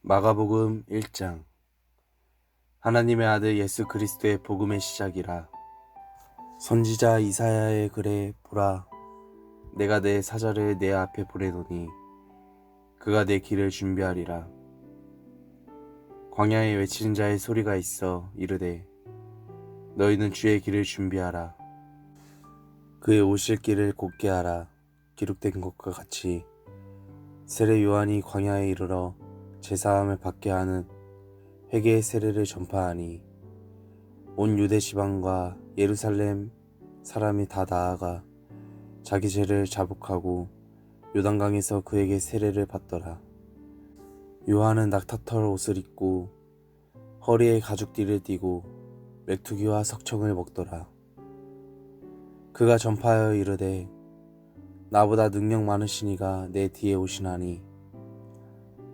마가복음 1장. 하나님의 아들 예수 그리스도의 복음의 시작이라. 선지자 이사야의 글에 보라, 내가 내 사자를 내 앞에 보내노니 그가 내 길을 준비하리라. 광야에 외치는 자의 소리가 있어 이르되, 너희는 주의 길을 준비하라. 그의 오실 길을 곧게 하라. 기록된 것과 같이 세례 요한이 광야에 이르러 제사함을 받게 하는 회개의 세례를 전파하니 온 유대 지방과 예루살렘 사람이 다 나아가 자기 죄를 자복하고 요단강에서 그에게 세례를 받더라. 요한은 낙타털 옷을 입고 허리에 가죽띠를 띠고 메투기와 석청을 먹더라. 그가 전파하여 이르되, 나보다 능력 많으시니가 내 뒤에 오시나니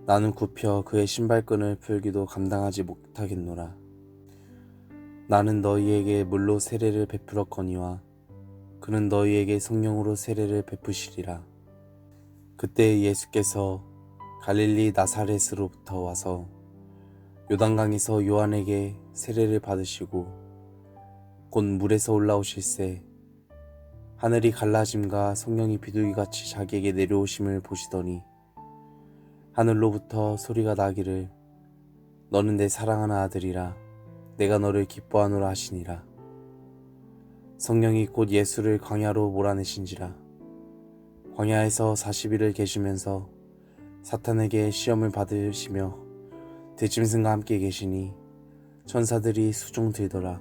나는 굽혀 그의 신발끈을 풀기도 감당하지 못하겠노라. 나는 너희에게 물로 세례를 베풀었거니와 그는 너희에게 성령으로 세례를 베푸시리라. 그때 예수께서 갈릴리 나사렛으로부터 와서 요단강에서 요한에게 세례를 받으시고 곧 물에서 올라오실새 하늘이 갈라짐과 성령이 비둘기같이 자기에게 내려오심을 보시더니 하늘로부터 소리가 나기를, 너는 내 사랑하는 아들이라 내가 너를 기뻐하노라 하시니라. 성령이 곧 예수를 광야로 몰아내신지라. 광야에서 40일을 계시면서 사탄에게 시험을 받으시며 들짐승과 함께 계시니 천사들이 수종 들더라.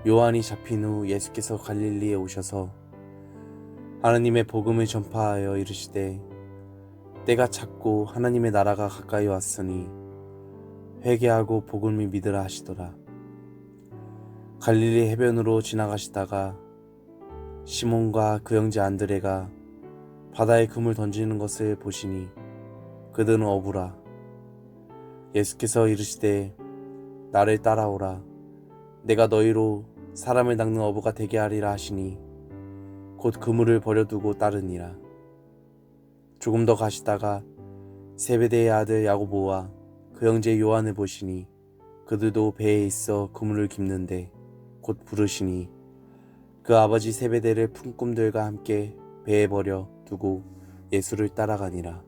요한이 잡힌 후 예수께서 갈릴리에 오셔서 하나님의 복음을 전파하여 이르시되, 때가 찼고 하나님의 나라가 가까이 왔으니 회개하고 복음을 믿으라 하시더라. 갈릴리 해변으로 지나가시다가 시몬과 그 형제 안드레가 바다에 금을 던지는 것을 보시니 그들은 어부라. 예수께서 이르시되, 나를 따라오라. 내가 너희로 사람을 낚는 어부가 되게 하리라 하시니 곧 그물을 버려두고 따르니라. 조금 더 가시다가 세베대의 아들 야고보와 그 형제 요한을 보시니 그들도 배에 있어 그물을 깁는데 곧 부르시니 그 아버지 세베대를 품꾼들과 함께 배에 버려 두고 예수를 따라가니라.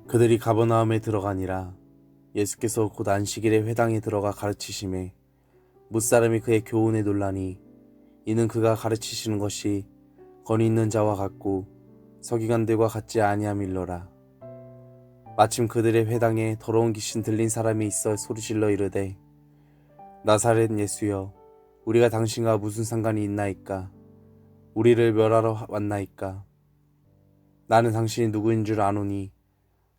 그들이 가버나움에 들어가니라. 예수께서 곧 안식일에 회당에 들어가 가르치심에 무사람이 그의 교훈에 놀라니 이는 그가 가르치시는 것이 권위 있는 자와 같고 서기관들과 같지 아니함일러라. 마침 그들의 회당에 더러운 귀신 들린 사람이 있어 소리질러 이르되, 나사렛 예수여, 우리가 당신과 무슨 상관이 있나이까? 우리를 멸하러 왔나이까? 나는 당신이 누구인 줄 아노니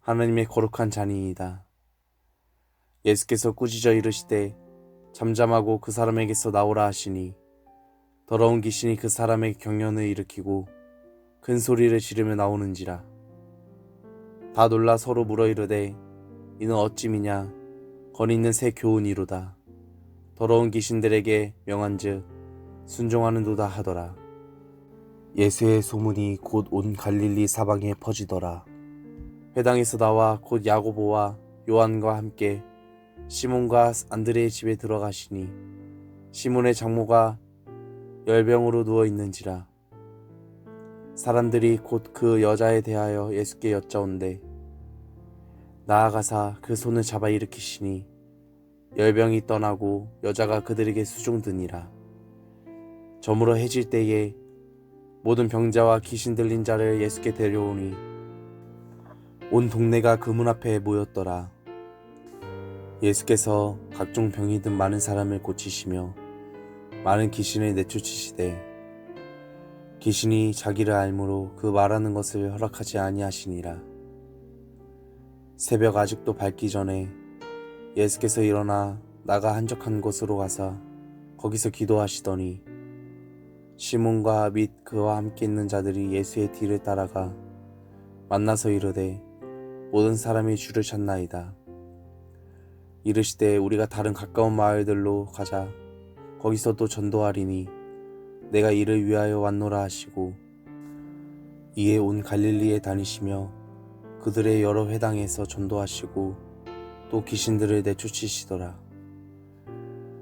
하나님의 거룩한 자니이다. 예수께서 꾸짖어 이르시되, 잠잠하고 그 사람에게서 나오라 하시니 더러운 귀신이 그 사람에게 경련을 일으키고 큰 소리를 지르며 나오는지라. 다 놀라 서로 물어 이르되, 이는 어찌미냐? 권위 있는 새 교훈이로다. 더러운 귀신들에게 명한즉 순종하는도다 하더라. 예수의 소문이 곧 온 갈릴리 사방에 퍼지더라. 회당에서 나와 곧 야고보와 요한과 함께 시몬과 안드레의 집에 들어가시니 시몬의 장모가 열병으로 누워 있는지라. 사람들이 곧 그 여자에 대하여 예수께 여짜온대 나아가사 그 손을 잡아 일으키시니 열병이 떠나고 여자가 그들에게 수종드니라. 저물어 해질 때에 모든 병자와 귀신 들린 자를 예수께 데려오니 온 동네가 그 문 앞에 모였더라. 예수께서 각종 병이 든 많은 사람을 고치시며 많은 귀신을 내쫓으시되 귀신이 자기를 알므로 그 말하는 것을 허락하지 아니하시니라. 새벽 아직도 밝기 전에 예수께서 일어나 나가 한적한 곳으로 가서 거기서 기도하시더니 시몬과 및 그와 함께 있는 자들이 예수의 뒤를 따라가 만나서 이르되, 모든 사람이 주를 찾나이다. 이르시되, 우리가 다른 가까운 마을들로 가자. 거기서도 전도하리니 내가 이를 위하여 왔노라 하시고 이에 온 갈릴리에 다니시며 그들의 여러 회당에서 전도하시고 또 귀신들을 내쫓으시더라.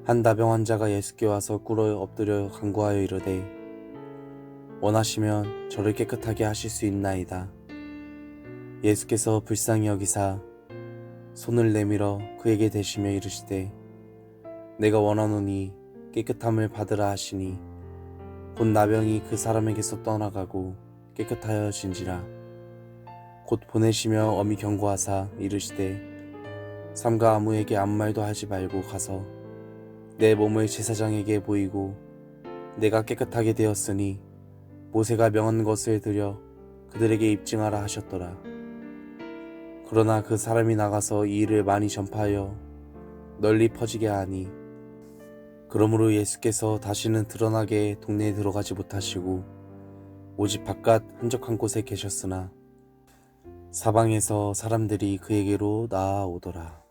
한 나병 환자가 예수께 와서 꿇어 엎드려 간구하여 이르되 원하시면 저를 깨끗하게 하실 수 있나이다. 예수께서 불쌍히 여기사 손을 내밀어 그에게 대시며 이르시되 내가 원하노니 깨끗함을 받으라 하시니 곧 나병이 그 사람에게서 떠나가고 깨끗하여진지라. 곧 보내시며 엄히 경고하사 이르시되 삼가 아무에게 아무 말도 하지 말고 가서 내 몸을 제사장에게 보이고 내가 깨끗하게 되었으니 모세가 명한 것을 드려 그들에게 입증하라 하셨더라. 그러나 그 사람이 나가서 이 일을 많이 전파하여 널리 퍼지게 하니 그러므로 예수께서 다시는 드러나게 동네에 들어가지 못하시고 오직 바깥 한적한 곳에 계셨으나 사방에서 사람들이 그에게로 나아오더라.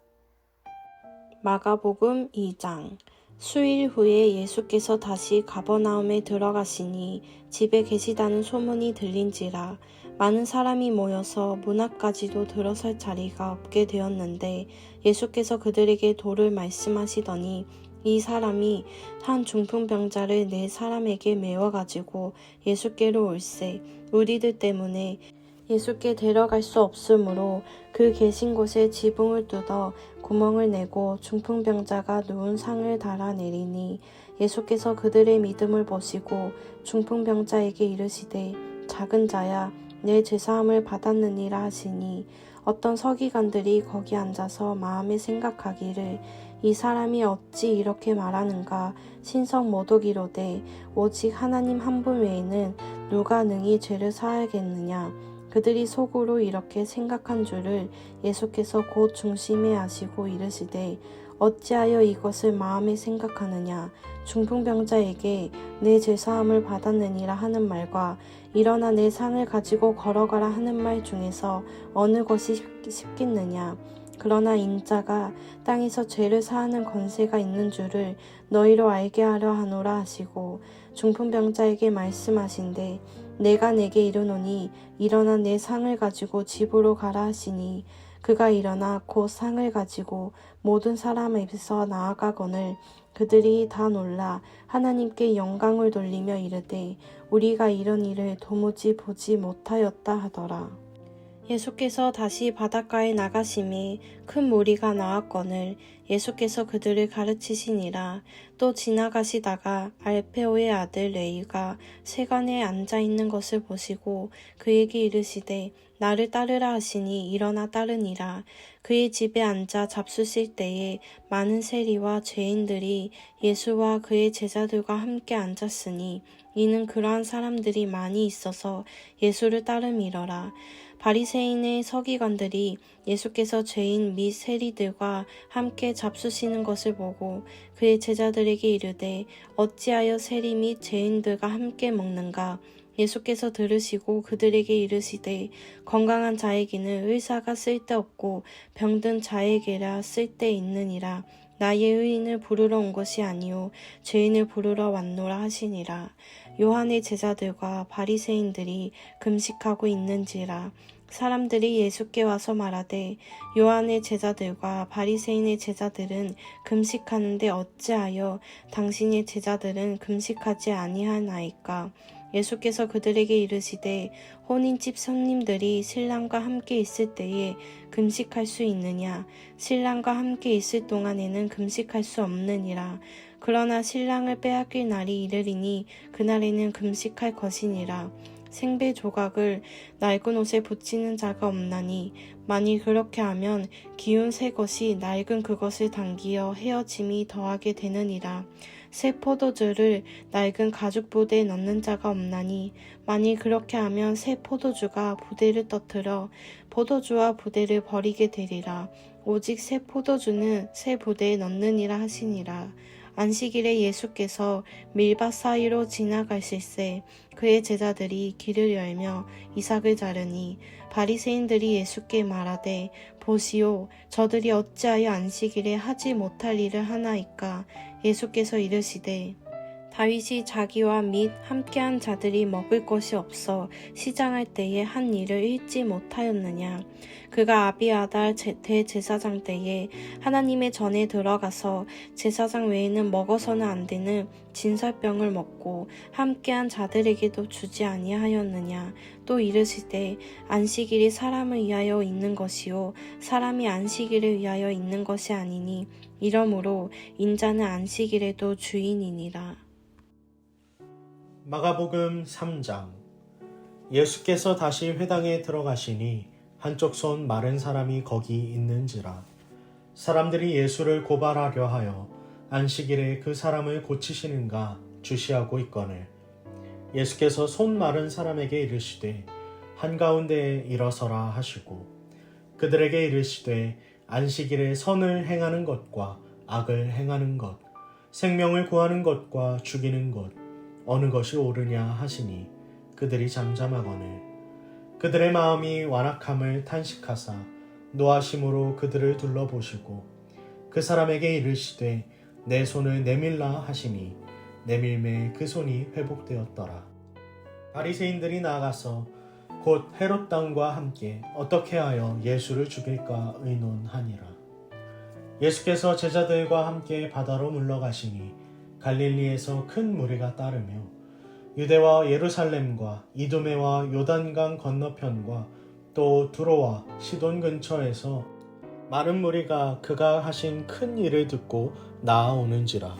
마가복음 2장. 수일 후에 예수께서 다시 가버나움에 들어가시니 집에 계시다는 소문이 들린지라. 많은 사람이 모여서 문 앞까지도 들어설 자리가 없게 되었는데 예수께서 그들에게 도를 말씀하시더니 이 사람이 한 중풍병자를 네 사람에게 메워가지고 예수께로 올세 우리들 때문에 예수께 데려갈 수 없으므로 그 계신 곳에 지붕을 뚫어 구멍을 내고 중풍병자가 누운 상을 달아내리니 예수께서 그들의 믿음을 보시고 중풍병자에게 이르시되 작은 자야 내 죄사함을 받았느니라 하시니 어떤 서기관들이 거기 앉아서 마음에 생각하기를 이 사람이 어찌 이렇게 말하는가 신성 모독이로되 오직 하나님 한 분 외에는 누가 능히 죄를 사하겠느냐. 그들이 속으로 이렇게 생각한 줄을 예수께서 곧 중심에 아시고 이르시되 어찌하여 이것을 마음에 생각하느냐. 중풍병자에게 내 죄사함을 받았느니라 하는 말과 일어나 내 상을 가지고 걸어가라 하는 말 중에서 어느 것이 쉽겠느냐. 그러나 인자가 땅에서 죄를 사하는 권세가 있는 줄을 너희로 알게 하려 하노라 하시고 중풍병자에게 말씀하신대 내가 내게 이르노니 일어나 내 상을 가지고 집으로 가라 하시니 그가 일어나 곧 상을 가지고 모든 사람 앞에서 나아가거늘 그들이 다 놀라 하나님께 영광을 돌리며 이르되 우리가 이런 일을 도무지 보지 못하였다 하더라. 예수께서 다시 바닷가에 나가심에 큰 무리가 나왔거늘 예수께서 그들을 가르치시니라. 또 지나가시다가 알페오의 아들 레위가 세관에 앉아있는 것을 보시고 그에게 이르시되 나를 따르라 하시니 일어나 따르니라. 그의 집에 앉아 잡수실 때에 많은 세리와 죄인들이 예수와 그의 제자들과 함께 앉았으니 이는 그러한 사람들이 많이 있어서 예수를 따름이러라. 바리새인의 서기관들이 예수께서 죄인 및 세리들과 함께 잡수시는 것을 보고 그의 제자들에게 이르되 어찌하여 세리 및 죄인들과 함께 먹는가. 예수께서 들으시고 그들에게 이르시되 건강한 자에게는 의사가 쓸데없고 병든 자에게라 쓸데있느니라. 나의 의인을 부르러 온 것이 아니요 죄인을 부르러 왔노라 하시니라. 요한의 제자들과 바리새인들이 금식하고 있는지라. 사람들이 예수께 와서 말하되 요한의 제자들과 바리새인의 제자들은 금식하는데 어찌하여 당신의 제자들은 금식하지 아니하나이까. 예수께서 그들에게 이르시되 혼인집 손님들이 신랑과 함께 있을 때에 금식할 수 있느냐. 신랑과 함께 있을 동안에는 금식할 수 없느니라. 그러나 신랑을 빼앗길 날이 이르리니 그날에는 금식할 것이니라. 생배 조각을 낡은 옷에 붙이는 자가 없나니 만일 그렇게 하면 기운 새 것이 낡은 그것을 당기어 헤어짐이 더하게 되느니라. 새 포도주를 낡은 가죽 부대에 넣는 자가 없나니 만일 그렇게 하면 새 포도주가 부대를 떠들어 포도주와 부대를 버리게 되리라. 오직 새 포도주는 새 부대에 넣느니라 하시니라. 안식일에 예수께서 밀밭 사이로 지나가실새 그의 제자들이 길을 열며 이삭을 자르니 바리새인들이 예수께 말하되 보시오 저들이 어찌하여 안식일에 하지 못할 일을 하나이까. 예수께서 이르시되 다윗이 자기와 및 함께한 자들이 먹을 것이 없어 시장할 때에 한 일을 잊지 못하였느냐. 그가 아비아달 대제사장 때에 하나님의 전에 들어가서 제사장 외에는 먹어서는 안 되는 진설병을 먹고 함께한 자들에게도 주지 아니하였느냐. 또 이르시되 안식일이 사람을 위하여 있는 것이요 사람이 안식일을 위하여 있는 것이 아니니 이러므로 인자는 안식일에도 주인이니라. 마가복음 3장. 예수께서 다시 회당에 들어가시니 한쪽 손 마른 사람이 거기 있는지라. 사람들이 예수를 고발하려 하여 안식일에 그 사람을 고치시는가 주시하고 있거늘 예수께서 손 마른 사람에게 이르시되 한가운데에 일어서라 하시고 그들에게 이르시되 안식일에 선을 행하는 것과 악을 행하는 것, 생명을 구하는 것과 죽이는 것 어느 것이 옳으냐 하시니 그들이 잠잠하거늘 그들의 마음이 완악함을 탄식하사 노하심으로 그들을 둘러보시고 그 사람에게 이르시되 내 손을 내밀라 하시니 내밀매 그 손이 회복되었더라. 바리새인들이 나아가서 곧 헤롯 당과 함께 어떻게 하여 예수를 죽일까 의논하니라. 예수께서 제자들과 함께 바다로 물러가시니 갈릴리에서 큰 무리가 따르며 유대와 예루살렘과 이두메와 요단강 건너편과 또 두로와 시돈 근처에서 많은 무리가 그가 하신 큰 일을 듣고 나아오는지라.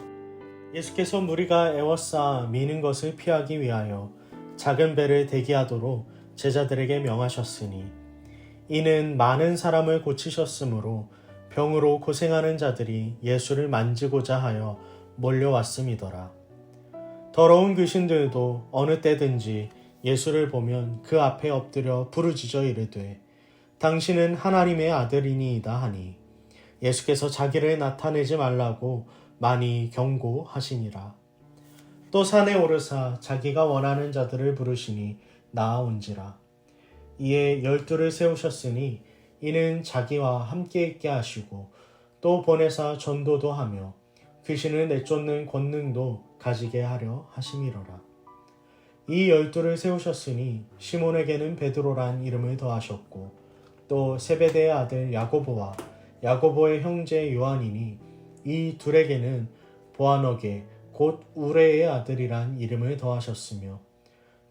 예수께서 무리가 애워싸 미는 것을 피하기 위하여 작은 배를 대기하도록 제자들에게 명하셨으니 이는 많은 사람을 고치셨으므로 병으로 고생하는 자들이 예수를 만지고자 하여 몰려왔음이더라. 더러운 귀신들도 어느 때든지 예수를 보면 그 앞에 엎드려 부르짖어 이르되 당신은 하나님의 아들이니이다 하니 예수께서 자기를 나타내지 말라고 많이 경고하시니라. 또 산에 오르사 자기가 원하는 자들을 부르시니 나아온지라. 이에 12를 세우셨으니 이는 자기와 함께 있게 하시고 또 보내사 전도도 하며 귀신을 내쫓는 권능도 가지게 하려 하심이로라. 이 12를 세우셨으니 시몬에게는 베드로란 이름을 더하셨고 또 세베대의 아들 야고보와 야고보의 형제 요한이니 이 둘에게는 보아너게 곧 우레의 아들이란 이름을 더하셨으며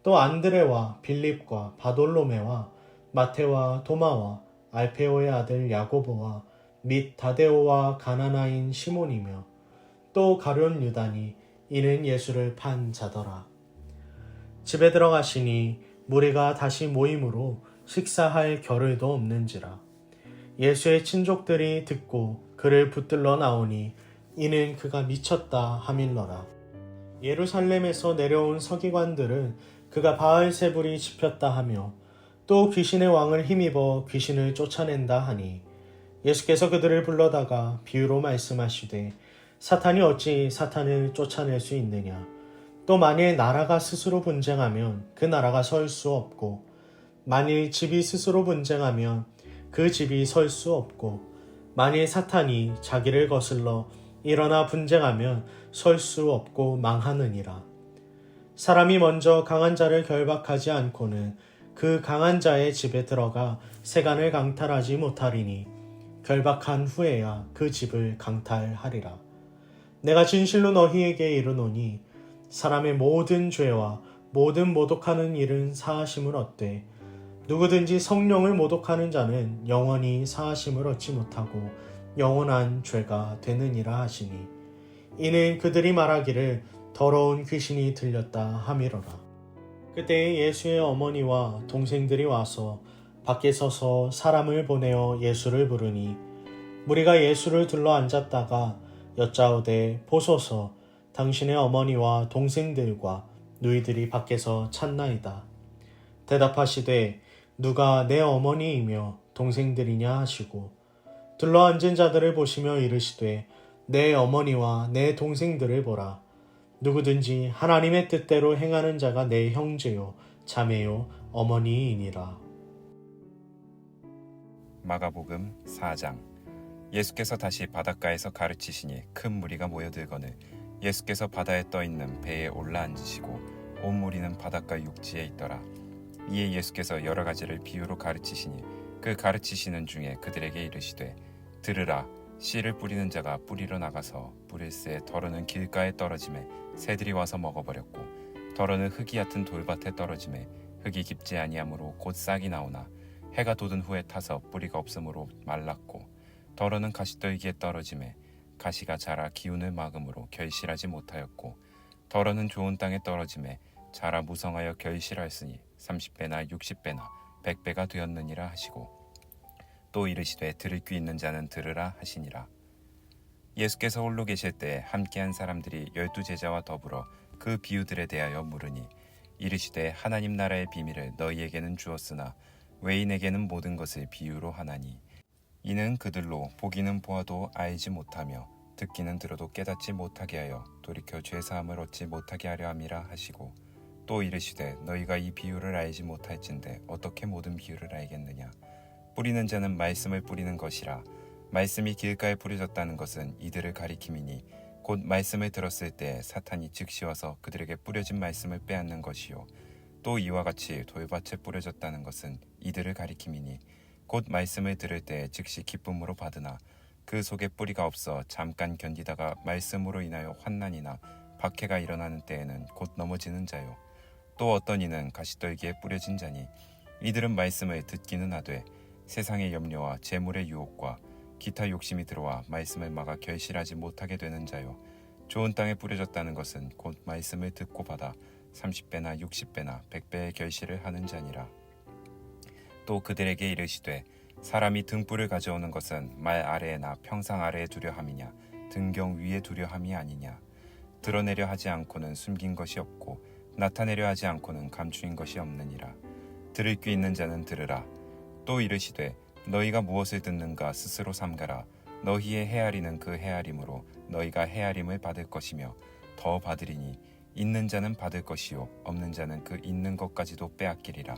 또 안드레와 빌립과 바돌로메와 마테와 도마와 알페오의 아들 야고보와 및 다데오와 가나나인 시몬이며 또 가룟 유다니 이는 예수를 판 자더라. 집에 들어가시니 무리가 다시 모임으로 식사할 겨를도 없는지라. 예수의 친족들이 듣고 그를 붙들러 나오니 이는 그가 미쳤다 하밀러라. 예루살렘에서 내려온 서기관들은 그가 바알세불이 집혔다 하며 또 귀신의 왕을 힘입어 귀신을 쫓아낸다 하니 예수께서 그들을 불러다가 비유로 말씀하시되 사탄이 어찌 사탄을 쫓아낼 수 있느냐. 또 만일 나라가 스스로 분쟁하면 그 나라가 설 수 없고 만일 집이 스스로 분쟁하면 그 집이 설 수 없고 만일 사탄이 자기를 거슬러 일어나 분쟁하면 설 수 없고 망하느니라. 사람이 먼저 강한 자를 결박하지 않고는 그 강한 자의 집에 들어가 세간을 강탈하지 못하리니 결박한 후에야 그 집을 강탈하리라. 내가 진실로 너희에게 이르노니 사람의 모든 죄와 모든 모독하는 일은 사하심을 얻되 누구든지 성령을 모독하는 자는 영원히 사하심을 얻지 못하고 영원한 죄가 되느니라 하시니 이는 그들이 말하기를 더러운 귀신이 들렸다 함이로라. 그때 예수의 어머니와 동생들이 와서 밖에 서서 사람을 보내어 예수를 부르니 무리가 예수를 둘러 앉았다가 여짜오되 보소서 당신의 어머니와 동생들과 누이들이 밖에서 찾나이다. 대답하시되 누가 내 어머니이며 동생들이냐 하시고 둘러앉은 자들을 보시며 이르시되 내 어머니와 내 동생들을 보라. 누구든지 하나님의 뜻대로 행하는 자가 내 형제요 자매요 어머니이니라. 마가복음 4장. 예수께서 다시 바닷가에서 가르치시니 큰 무리가 모여들거늘 예수께서 바다에 떠 있는 배에 올라앉으시고 온 무리는 바닷가 육지에 있더라. 이에 예수께서 여러 가지를 비유로 가르치시니 그 가르치시는 중에 그들에게 이르시되 들으라. 씨를 뿌리는 자가 뿌리러 나가서 뿌릴새 더러는 길가에 떨어짐에 새들이 와서 먹어버렸고 더러는 흙이 얕은 돌밭에 떨어짐에 흙이 깊지 아니하므로 곧 싹이 나오나 해가 돋은 후에 타서 뿌리가 없으므로 말랐고 더러는 가시떨기에 떨어짐에 가시가 자라 기운을 막음으로 결실하지 못하였고 더러는 좋은 땅에 떨어짐에 자라 무성하여 결실하였으니 30배나 60배나 100배가 되었느니라 하시고 또 이르시되 들을 귀 있는 자는 들으라 하시니라. 예수께서 홀로 계실 때 함께한 사람들이 12제자와 더불어 그 비유들에 대하여 물으니 이르시되 하나님 나라의 비밀을 너희에게는 주었으나 외인에게는 모든 것을 비유로 하나니 이는 그들로 보기는 보아도 알지 못하며 듣기는 들어도 깨닫지 못하게 하여 돌이켜 죄사함을 얻지 못하게 하려 함이라 하시고 또 이르시되 너희가 이 비유를 알지 못할진대 어떻게 모든 비유를 알겠느냐. 뿌리는 자는 말씀을 뿌리는 것이라. 말씀이 길가에 뿌려졌다는 것은 이들을 가리킴이니 곧 말씀을 들었을 때 사탄이 즉시 와서 그들에게 뿌려진 말씀을 빼앗는 것이요 또 이와 같이 돌밭에 뿌려졌다는 것은 이들을 가리킴이니 곧 말씀을 들을 때 즉시 기쁨으로 받으나 그 속에 뿌리가 없어 잠깐 견디다가 말씀으로 인하여 환난이나 박해가 일어나는 때에는 곧 넘어지는 자요 또 어떤 이는 가시떨기에 뿌려진 자니 이들은 말씀을 듣기는 하되 세상의 염려와 재물의 유혹과 기타 욕심이 들어와 말씀을 막아 결실하지 못하게 되는 자요 좋은 땅에 뿌려졌다는 것은 곧 말씀을 듣고 받아 30배나 60배나 100배의 결실을 하는 자니라. 또 그들에게 이르시되 사람이 등불을 가져오는 것은 말 아래에나 평상 아래에 두려 함이냐 등경 위에 두려 함이 아니냐. 드러내려 하지 않고는 숨긴 것이 없고 나타내려 하지 않고는 감추인 것이 없느니라. 들을 귀 있는 자는 들으라. 또 이르시되 너희가 무엇을 듣는가 스스로 삼가라. 너희의 헤아리는 그 헤아림으로 너희가 헤아림을 받을 것이며 더 받으리니 있는 자는 받을 것이요 없는 자는 그 있는 것까지도 빼앗기리라.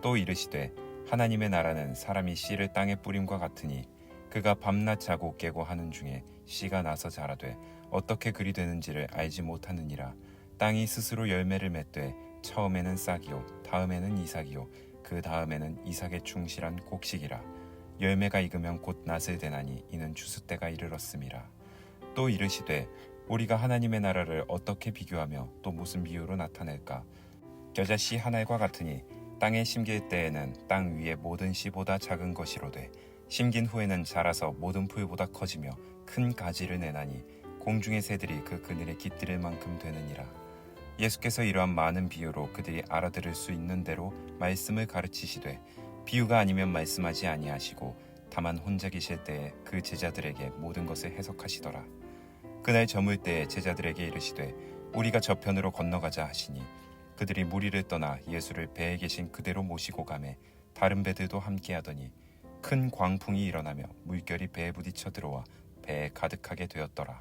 또 이르시되 하나님의 나라는 사람이 씨를 땅에 뿌림과 같으니 그가 밤낮 자고 깨고 하는 중에 씨가 나서 자라되 어떻게 그리 되는지를 알지 못하느니라. 땅이 스스로 열매를 맺되 처음에는 싹이요 다음에는 이삭이요 그 다음에는 이삭의 충실한 곡식이라. 열매가 익으면 곧 낫을 대나니 이는 추수 때가 이르렀음이라. 또 이르시되 우리가 하나님의 나라를 어떻게 비교하며 또 무슨 비유로 나타낼까. 겨자 씨 한 알과 같으니 땅에 심길 때에는 땅 위의 모든 씨보다 작은 것이로되 심긴 후에는 자라서 모든 풀보다 커지며 큰 가지를 내나니 공중의 새들이 그 그늘에 깃들일 만큼 되느니라. 예수께서 이러한 많은 비유로 그들이 알아들을 수 있는 대로 말씀을 가르치시되 비유가 아니면 말씀하지 아니하시고 다만 혼자 계실 때에 그 제자들에게 모든 것을 해석하시더라. 그날 저물 때에 제자들에게 이르시되 우리가 저편으로 건너가자 하시니 그들이 무리를 떠나 예수를 배에 계신 그대로 모시고 가매 다른 배들도 함께하더니 큰 광풍이 일어나며 물결이 배에 부딪혀 들어와 배에 가득하게 되었더라.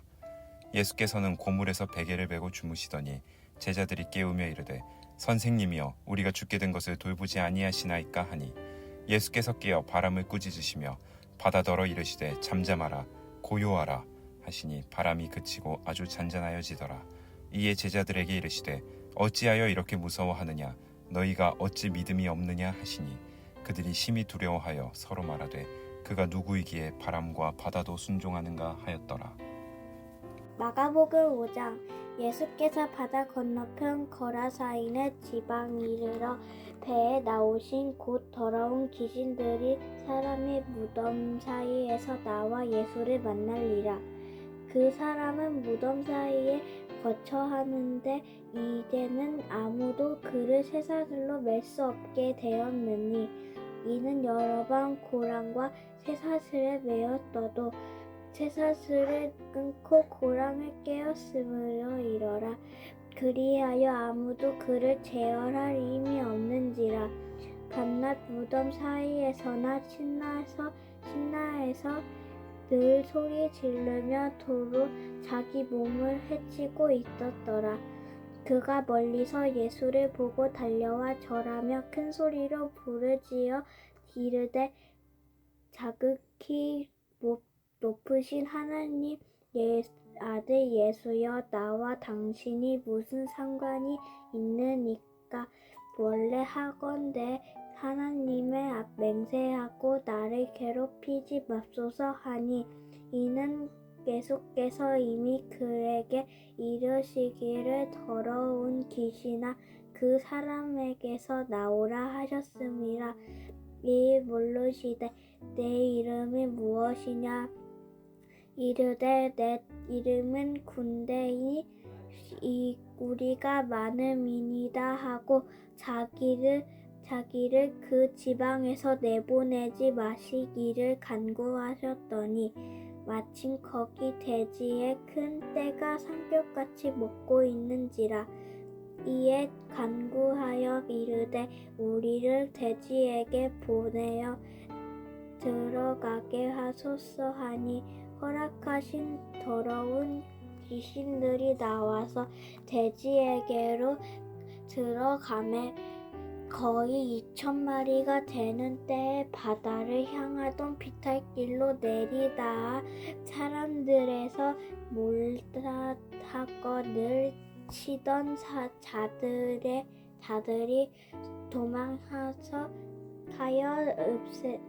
예수께서는 고물에서 베개를 베고 주무시더니 제자들이 깨우며 이르되 선생님이여 우리가 죽게 된 것을 돌보지 아니하시나이까 하니 예수께서 깨어 바람을 꾸짖으시며 바다더러 이르시되 잠잠하라 고요하라 하시니 바람이 그치고 아주 잔잔하여지더라. 이에 제자들에게 이르시되 어찌하여 이렇게 무서워하느냐 너희가 어찌 믿음이 없느냐 하시니 그들이 심히 두려워하여 서로 말하되 그가 누구이기에 바람과 바다도 순종하는가 하였더라. 마가복음 5장. 예수께서 바다 건너편 거라사인의 지방 이르러 배에 나오신 곧 더러운 귀신들이 사람의 무덤 사이에서 나와 예수를 만날리라. 그 사람은 무덤 사이에 거처하는데 이제는 아무도 그를 쇠사슬로 맬 수 없게 되었느니 이는 여러 번 고랑과 쇠사슬에 매었어도 쇠사슬을 끊고 고랑을 깨었으므로 이러라. 그리하여 아무도 그를 제어할 힘이 없는지라. 밤낮 무덤 사이에서나 신라에서 늘 소리 지르며 도로 자기 몸을 해치고 있었더라. 그가 멀리서 예수를 보고 달려와 절하며 큰 소리로 부르짖어 이르되 자극히 높으신 하나님 아들 예수여, 나와 당신이 무슨 상관이 있느니까? 원래 하건대 하나님의 앞 맹세하고 나를 괴롭히지 맙소서 하니, 이는 예수께서 이미 그에게 이르시기를 더러운 귀신아 그 사람에게서 나오라 하셨음이라. 이 물으시되 내 이름이 무엇이냐? 이르되 내 이름은 군대이니 우리가 많음이니이다 하고 자기를 그 지방에서 내보내지 마시기를 간구하셨더니, 마침 거기 대지에 큰 떼가 삼겹같이 먹고 있는지라. 이에 간구하여 이르되 우리를 대지에게 보내어 들어가게 하소서 하니, 허락하신 더러운 귀신들이 나와서 돼지에게로 들어가매 거의 2,000마리가 되는 때에 바다를 향하던 비탈길로 내리다가 사람들에서 몰다하거늘 치던 자들이 도망하여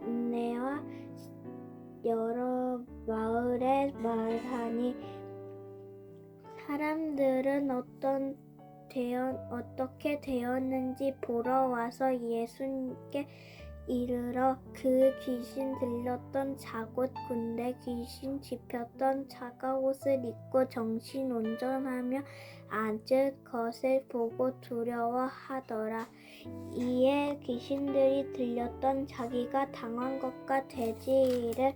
읍내와 여러 마을에 말하니, 사람들은 어떻게 되었는지 보러 와서 예수께 이르러 그 귀신 들렸던 자곧 군대 귀신 집혔던 차가옷을 입고 정신 온전하며 앉을 것을 보고 두려워하더라. 이에 귀신들이 들렸던 자기가 당한 것과 돼지를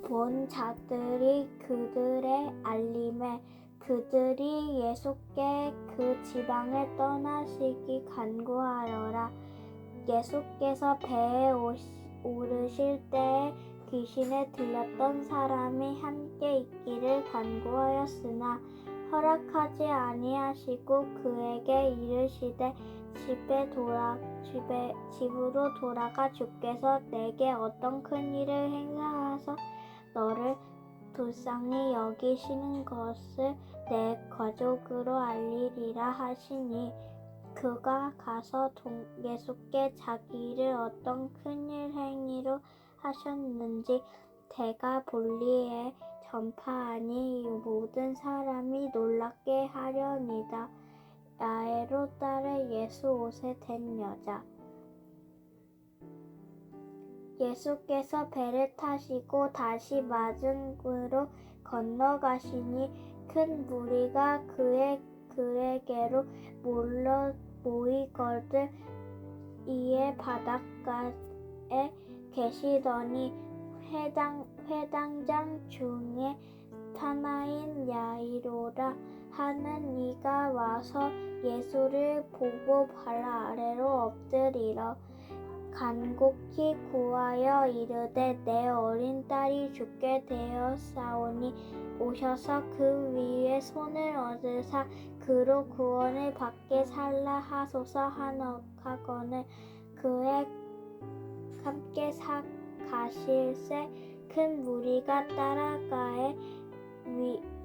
본 자들이 그들의 알림에 그들이 예수께 그 지방에 떠나시기 간구하여라. 예수께서 배에 오르실 때에 귀신에 들렸던 사람이 함께 있기를 간구하였으나 허락하지 아니하시고 그에게 이르시되 집으로 돌아가 주께서 내게 어떤 큰 일을 행사하사 너를 불쌍히 여기시는 것을 내 가족으로 알리리라 하시니, 그가 가서 예수께 자기를 어떤 큰일 행위로 하셨는지 대가 볼리에 전파하니 모든 사람이 놀랍게 하려니이다. 야외로 따라 예수 옷에 댄 여자. 예수께서 배를 타시고 다시 맞은으로 건너가시니 큰 무리가 그에게로 모이거들. 이에 바닷가에 계시더니 회당장 중에 하나인 야이로라 하는 이가 와서 예수를 보고 발 아래로 엎드리러 간곡히 구하여 이르되 내 어린 딸이 죽게 되었사오니 오셔서 그 위에 손을 얻으사 그로 구원을 받게 살라 하소서 하거늘 그에 함께 가실새 큰 무리가 따라가에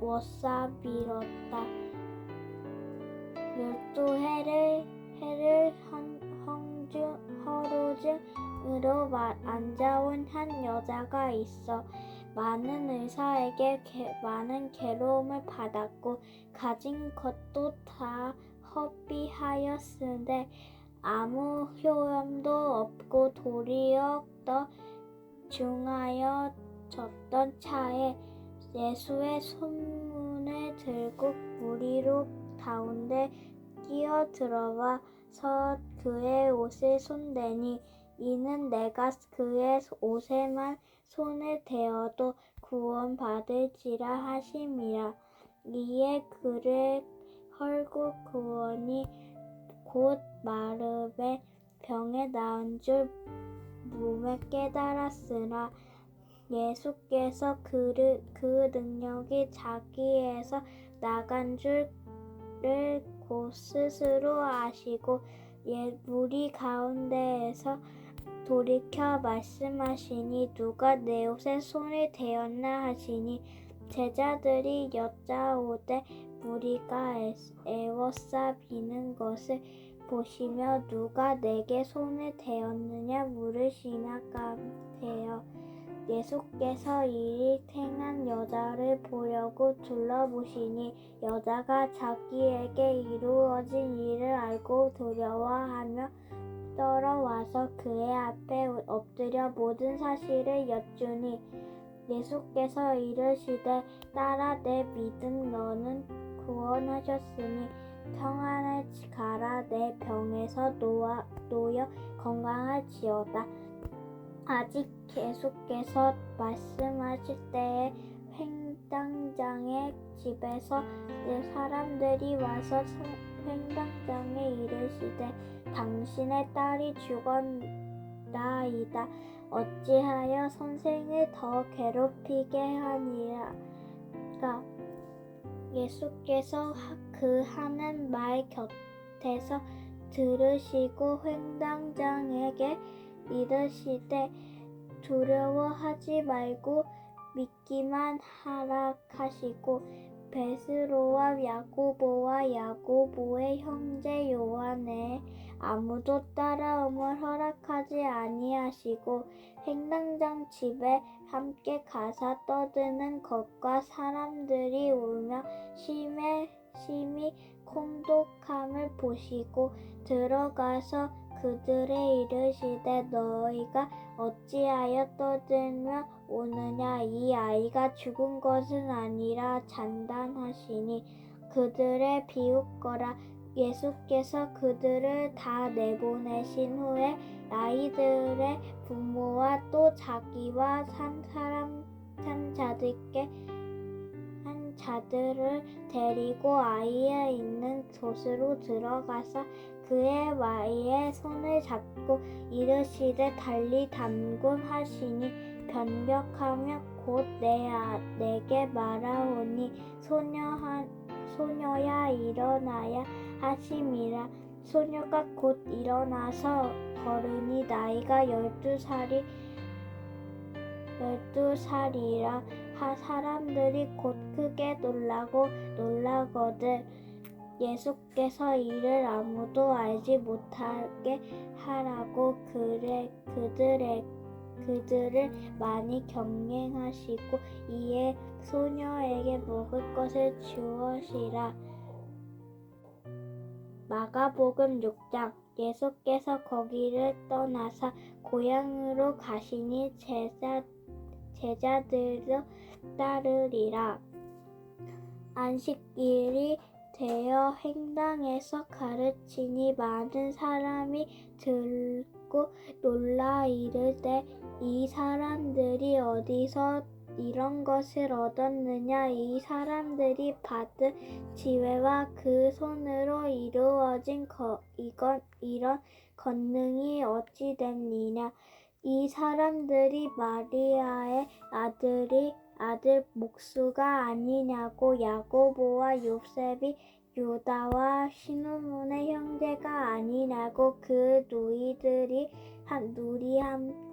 워싸 밀었다. 12해를 허루증으로 앉아온 한 여자가 있어 많은 의사에게 많은 괴로움을 받았고 가진 것도 다 허비하였으되 아무 효험도 없고 도리어 더 중하여졌던 차에 예수의 손문을 들고 무리로 가운데 끼어 들어와서 그의 옷을 손대니, 이는 내가 그의 옷에만 손을 대어도 구원받을지라 하심이라. 이에 그를 헐고 구원이 곧 마르베 병에 나은 줄 몸에 깨달았으나, 예수께서 그 능력이 자기에서 나간 줄을 곧 스스로 아시고 무리 가운데에서 돌이켜 말씀하시니 누가 내 옷에 손을 대었나 하시니 제자들이 여짜오되 무리가 애워싸 비는 것을 보시며 누가 내게 손을 대었느냐 물으시나감태여. 예수께서 이리 행한 여자를 보려고 둘러보시니 여자가 자기에게 이루어진 일을 알고 두려워하며 떨어와서 그의 앞에 엎드려 모든 사실을 여쭈니 예수께서 이르시되 딸아 내 믿음 너는 구원하셨으니 평안을 가라 내 병에서 놓여 건강할지어다. 아직 예수께서 말씀하실 때에 횡단장의 집에서 사람들이 와서 횡단장에 이르시되 당신의 딸이 죽었나이다. 어찌하여 선생을 더 괴롭히게 하니까. 예수께서 그 하는 말 곁에서 들으시고 횡단장에게 이르시되 두려워하지 말고 믿기만 하라 하시고 베드로와 야고보와 야고보의 형제 요한에 아무도 따라옴을 허락하지 아니하시고 횡단장 집에 함께 가사 떠드는 것과 사람들이 울며 심히 공독함을 보시고 들어가서 그들에 이르시되 너희가 어찌하여 떠들며 오느냐. 이 아이가 죽은 것은 아니라 잔단하시니 그들을 비웃거라. 예수께서 그들을 다 내보내신 후에 아이들의 부모와 또 자기와 한 자들을 데리고 아이의 있는 곳으로 들어가서 그의 와이에 손을 잡고 이르시되 달리 담군 하시니 변벽하며 곧 내게 말하오니 소녀야 일어나야 하심이라. 소녀가 곧 일어나서 걸으니 나이가 12살이라. 사람들이 곧 크게 놀라거든 예수께서 이를 아무도 알지 못하게 하라고 그들을 많이 경행하시고 이에 소녀에게 먹을 것을 주어시라. 마가복음 6장. 예수께서 거기를 떠나사 고향으로 가시니 제자들도 따르리라. 안식일이 되어 횡단에서 가르치니 많은 사람이 듣고 놀라 이르되 이 사람들이 어디서 이런 것을 얻었느냐. 이 사람들이 받은 지혜와 그 손으로 이루어진 이런 권능이 어찌 됐느냐. 이 사람들이 마리아의 아들 목수가 아니냐고. 야고보와 요셉이 유다와 시므온의 형제가 아니냐고. 그 누이들이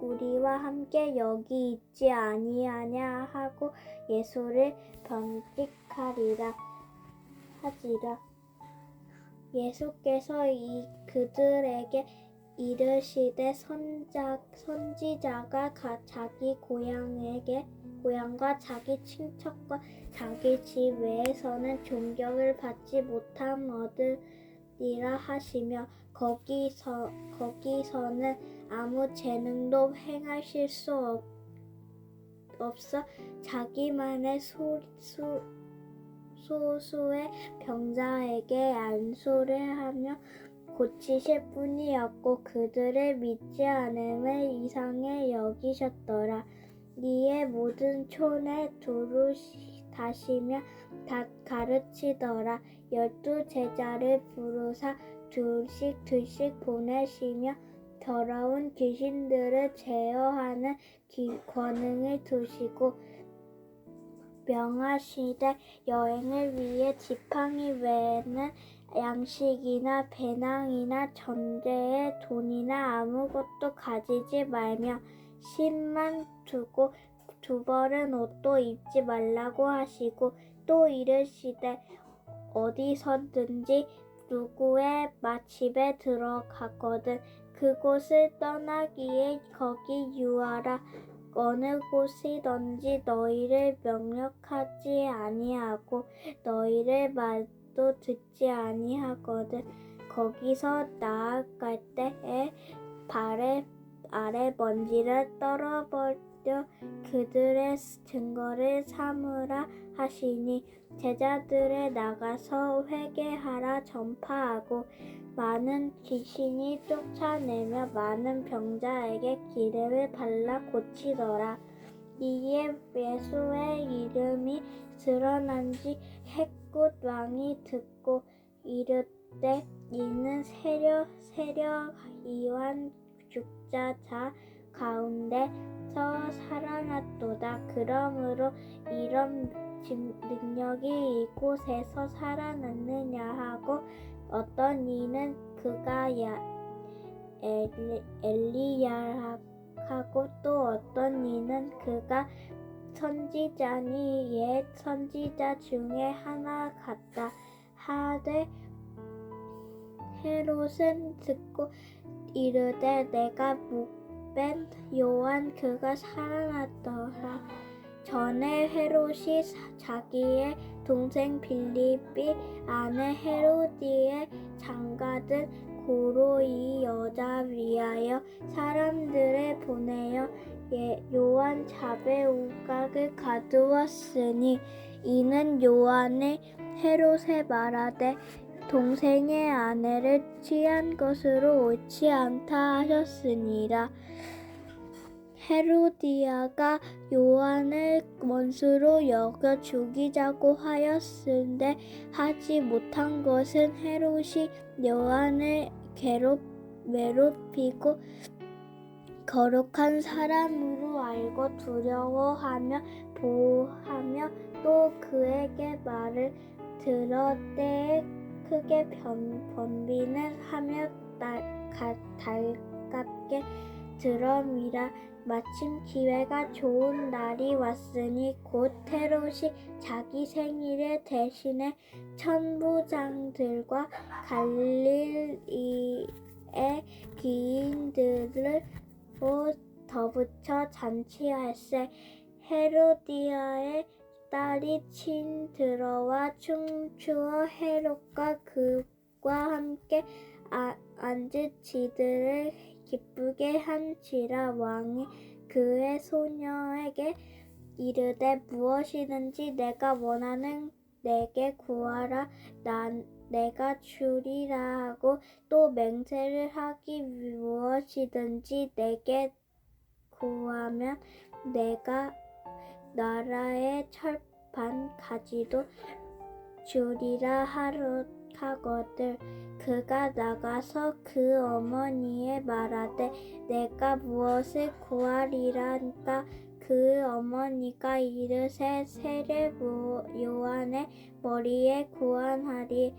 우리와 함께 여기 있지 아니하냐 하고 예수를 변직하지라. 예수께서 그들에게 이르시되 선지자가 자기 고향과 자기 친척과 자기 집 외에서는 존경을 받지 못함 얻으리라 하시며 거기서는 아무 재능도 행하실 수 없어 자기만의 소수의 병자에게 안수를 하며 고치실 뿐이었고 그들을 믿지 않음을 이상히 여기셨더라. 이에 모든 촌에 두루 다시며 다 가르치더라. 12 제자를 부르사 둘씩 보내시며 더러운 귀신들을 제어하는 권능을 두시고 명하시되 여행을 위해 지팡이 외에는 양식이나 배낭이나 전대에 돈이나 아무것도 가지지 말며 신만 두고 두 벌은 옷도 입지 말라고 하시고 또 이르시되 어디서든지 누구의 집에 들어가거든 그곳을 떠나기에 거기 유하라. 어느 곳이든지 너희를 명령하지 아니하고 너희를 말도 듣지 아니하거든 거기서 나아갈 때에 발에 아래 먼지를 떨어버려 그들의 증거를 삼으라 하시니 제자들에 나가서 회개하라 전파하고 많은 귀신이 쫓아내며 많은 병자에게 기름을 발라 고치더라. 이에 예수의 이름이 드러난지 헷굿 왕이 듣고 이르되 이는 세력 이완 죽자 자 가운데서 살아났도다. 그러므로 이런 능력이 이곳에서 살아났느냐 하고 어떤 이는 그가 엘리야하고 또 어떤 이는 그가 선지자니 옛 선지자 중에 하나 같다 하되 헤롯은 듣고 이르되 내가 묵된 요한 그가 살아났더라. 전에 헤롯이 자기의 동생 빌립이 아내 헤로디의 장가든 고로 이 여자 위하여 사람들을 보내어 요한 잡에 우각을 가두었으니 이는 요한의 헤롯에 말하되 동생의 아내를 취한 것으로 옳지 않다 하셨으니라. 헤로디아가 요한을 원수로 여겨 죽이자고 하였은데 하지 못한 것은 헤롯이 요한을 외롭히고 거룩한 사람으로 알고 두려워하며 보호하며 또 그에게 말을 들을 때에 크게 번비는 하며 달갑게 들음이라. 마침 기회가 좋은 날이 왔으니 곧 헤롯이 자기 생일을 대신해 천부장들과 갈릴리의 귀인들을 더붙여 잔치할세. 헤로디아의 딸이 친 들어와 춤추어 헤롯과 그와 함께 앉은 지들을 기쁘게 한지라. 왕이 그의 소녀에게 이르되 무엇이든지 내가 원하는 내게 구하라 내가 주리라 하고 또 맹세를 하기 무엇이든지 내게 구하면 내가 나라의 철반 가지도 주리라 하거늘. 그가 나가서 그 어머니에 말하되 내가 무엇을 구하리란가. 그 어머니가 이르되 세례 요한의 머리에 구하나니.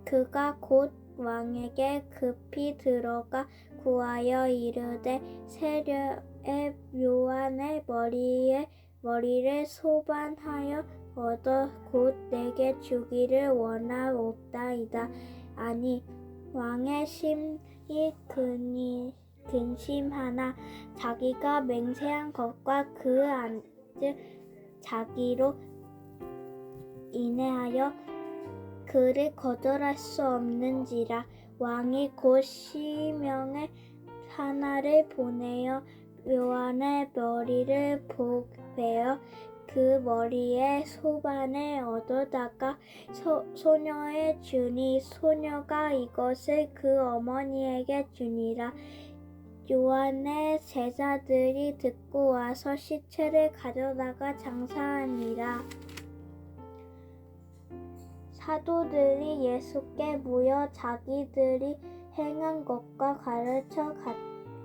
그가 곧 왕에게 급히 들어가 구하여 이르되 세례 요한의 머리를 소반하여 얻어 곧 내게 주기를 원하옵나이다. 아니 왕의 심히 근심하나 자기가 맹세한 것과 그 앉을 자기로 인하여 그를 거절할 수 없는지라. 왕이 곧 시명의 하나를 보내어 요한의 머리를 베어 그 머리에 소반을 얻어다가 소녀에 주니 소녀가 이것을 그 어머니에게 주니라. 요한의 제자들이 듣고 와서 시체를 가져다가 장사하니라. 사도들이 예수께 모여 자기들이 행한 것과 가르쳐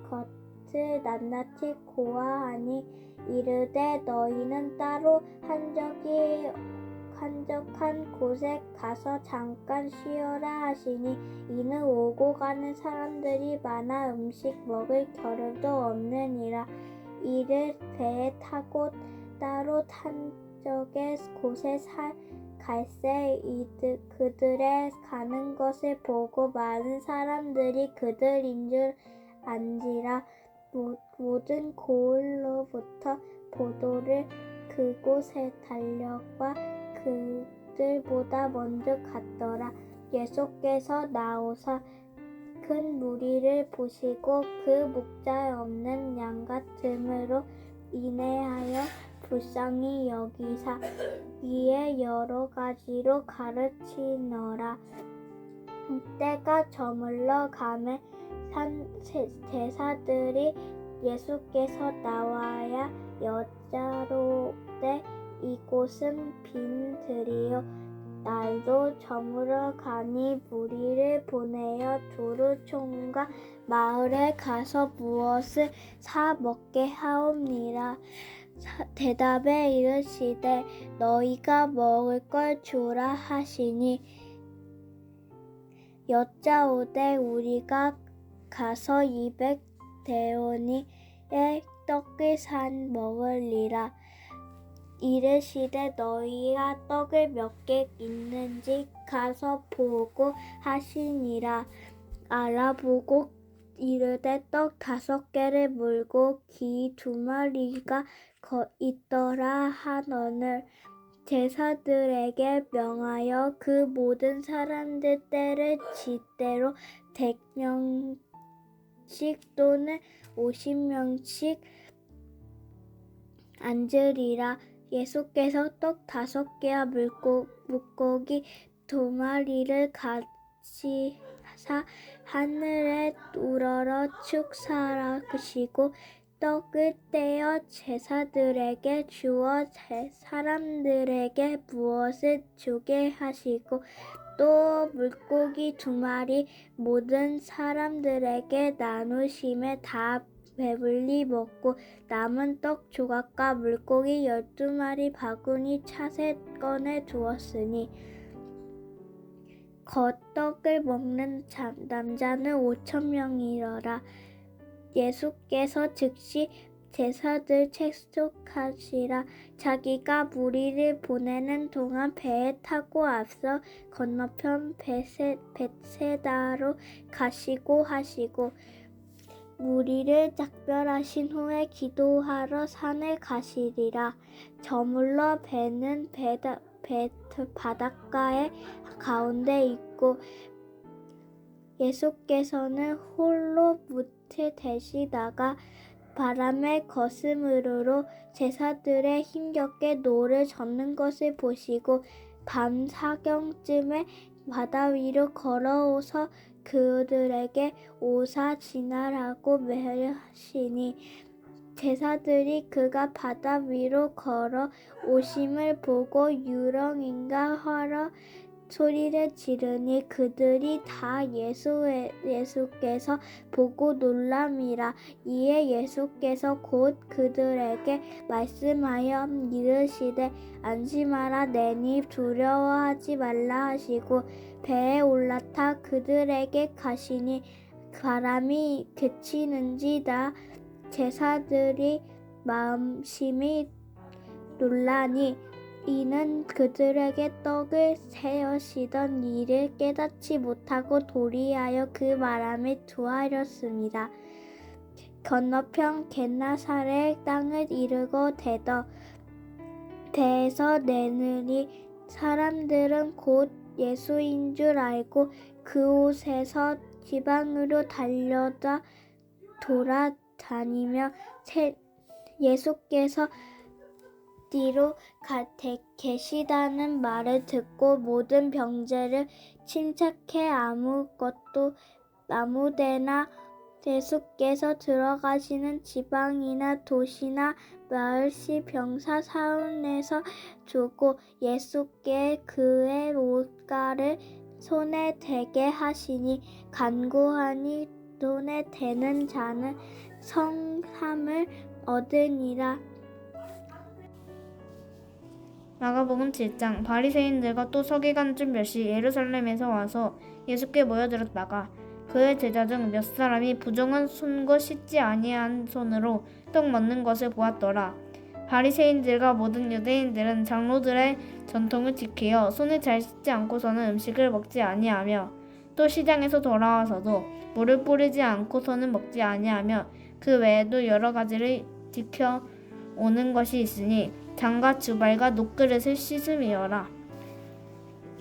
것을 낱낱이 고하하니 이르되 너희는 따로 한적한 곳에 가서 잠깐 쉬어라 하시니 이는 오고 가는 사람들이 많아 음식 먹을 겨를도 없느니라. 이를 배에 타고 따로 산적의 곳에 갈새 그들의 가는 것을 보고 많은 사람들이 그들인 줄 안지라. 모든 고을로부터 포도를 그곳에 달려가 그들보다 먼저 갔더라. 예수께서 나오사 큰 무리를 보시고 그 목자 없는 양 같음으로 인내하여 불쌍히 여기사 이에 여러 가지로 가르치너라. 때가 저물러 가매 제사들이 예수께서 나와야 여짜로되 이곳은 빈 들이요 날도 저물어 가니 무리를 보내어 두루 총과 마을에 가서 무엇을 사 먹게 하옵니라. 대답에 이르시되 너희가 먹을 걸 주라 하시니 여짜오되 우리가 가서 200데나리온의 떡을 산 먹으리라. 이르시되 너희가 떡을 몇 개 있는지 가서 보고 하시니라. 알아보고 이르되 떡 5개를 물고 기 2마리가 있더라 하거늘 제사들에게 명하여 그 모든 사람들 때를 지대로 100명씩 또는 50명씩 앉으리라. 예수께서 떡 5개와 물고기 2마리를 가지사 하늘에 우러러 축사하시고 떡을 떼어 제사들에게 주어 사람들에게 무엇을 주게 하시고 또 물고기 2마리 모든 사람들에게 나누심에 다 배불리 먹고 남은 떡 조각과 물고기 12마리 바구니 차세 꺼내 두었으니 겉떡을 먹는 남자는 5,000명이더라. 예수께서 즉시 제사들 책속하시라. 자기가 무리를 보내는 동안 배에 타고 앞서 건너편 벳세다로 가시고 하시고 무리를 작별하신 후에 기도하러 산에 가시리라. 저물러 배는 바닷가의 가운데 있고 예수께서는 홀로 무트 대시다가 바람의 거스름으로 제사들의 힘겹게 노를 젓는 것을 보시고 밤 사경쯤에 바다 위로 걸어오서 그들에게 오사 지나라고 명하시니 제사들이 그가 바다 위로 걸어 오심을 보고 유령인가 하러 소리를 지르니 그들이 다 예수께서 보고 놀람이라. 이에 예수께서 곧 그들에게 말씀하여 이르시되 안심하라 내니 두려워하지 말라 하시고 배에 올라타 그들에게 가시니 바람이 그치는지라. 제사들이 마음심이 놀라니 이는 그들에게 떡을 세우시던 일을 깨닫지 못하고 도리하여 그 바람에 두하였습니다. 건너편 겟네사렛 땅을 이르고 배에서 내리니 사람들은 곧 예수인 줄 알고 그곳에서 지방으로 달려다 돌아다니며 예수께서 뒤로 계시다는 말을 듣고 모든 병자를 침착해 아무데나 예수께서 들어가시는 지방이나 도시나 마을시 병사 사원에서 주고 예수께 그의 옷가를 손에 대게 하시니 간구하니 손에 대는 자는 성함을 얻으니라. 마가복음 7장. 바리새인들과 또 서기관중 몇이 예루살렘에서 와서 예수께 모여들었다가 그의 제자 중 몇 사람이 부정한 손과 씻지 아니한 손으로 떡 먹는 것을 보았더라. 바리새인들과 모든 유대인들은 장로들의 전통을 지키어 손을 잘 씻지 않고서는 음식을 먹지 아니하며 또 시장에서 돌아와서도 물을 뿌리지 않고서는 먹지 아니하며 그 외에도 여러 가지를 지켜 오는 것이 있으니 장과 주발과 녹그릇을 씻음이어라.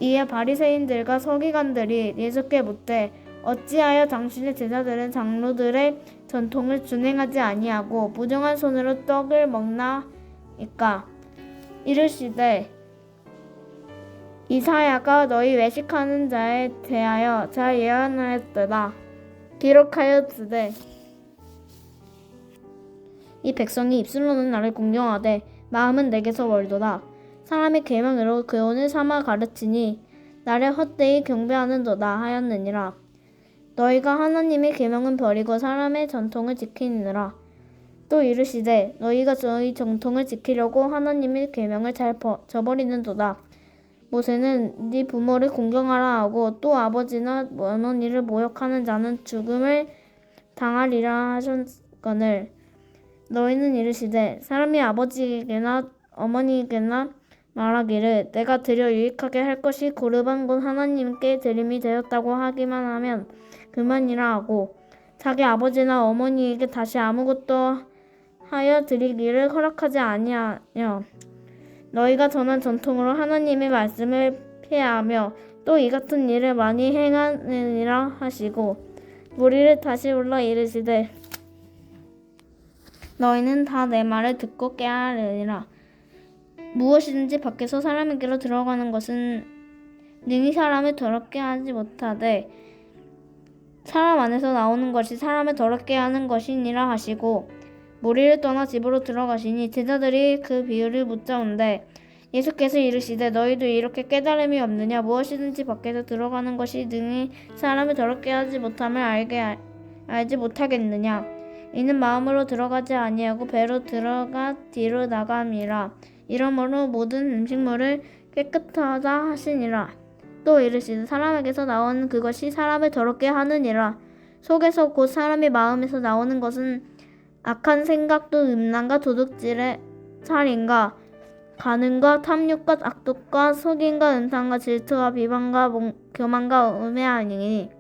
이에 바리새인들과 서기관들이 예수께 묻되 어찌하여 당신의 제자들은 장로들의 전통을 준행하지 아니하고 무정한 손으로 떡을 먹나이까? 이르시되 이사야가 너희 외식하는 자에 대하여 잘 예언하였도다. 기록하였으되 이 백성이 입술로는 나를 공경하되 마음은 내게서 멀도다. 사람의 계명으로 교훈을 삼아 가르치니 나를 헛되이 경배하는도다 하였느니라. 너희가 하나님의 계명은 버리고 사람의 전통을 지키느니라. 또 이르시되 너희가 너희 정통을 지키려고 하나님의 계명을 잘 저버리는도다. 모세는 네 부모를 공경하라 하고 또 아버지나 어머니를 모욕하는 자는 죽음을 당하리라 하셨거늘 너희는 이르시되 사람이 아버지에게나 어머니에게나 말하기를 내가 드려 유익하게 할 것이 고르반 곧 하나님께 드림이 되었다고 하기만 하면 그만이라 하고 자기 아버지나 어머니에게 다시 아무것도 하여 드리기를 허락하지 아니하여 너희가 전한 전통으로 하나님의 말씀을 폐하며 또 이 같은 일을 많이 행하느니라 하시고 무리를 다시 불러 이르시되 너희는 다 내 말을 듣고 깨달으리라. 무엇이든지 밖에서 사람에게로 들어가는 것은 능히 사람을 더럽게 하지 못하되 사람 안에서 나오는 것이 사람을 더럽게 하는 것이니라 하시고 무리를 떠나 집으로 들어가시니 제자들이 그 비유를 묻자온데 예수께서 이르시되 너희도 이렇게 깨달음이 없느냐? 무엇이든지 밖에서 들어가는 것이 능히 사람을 더럽게 하지 못함을 알지 못하겠느냐? 이는 마음으로 들어가지 아니하고 배로 들어가 뒤로 나감이라. 이러므로 모든 음식물을 깨끗하다 하시니라. 또 이르시되 사람에게서 나오는 그것이 사람을 더럽게 하느니라. 속에서 곧 사람의 마음에서 나오는 것은 악한 생각도 음란과 도둑질의 살인과 간음과 탐욕과 악독과 속임과 음탕과 질투와 비방과 교만과 음해하니니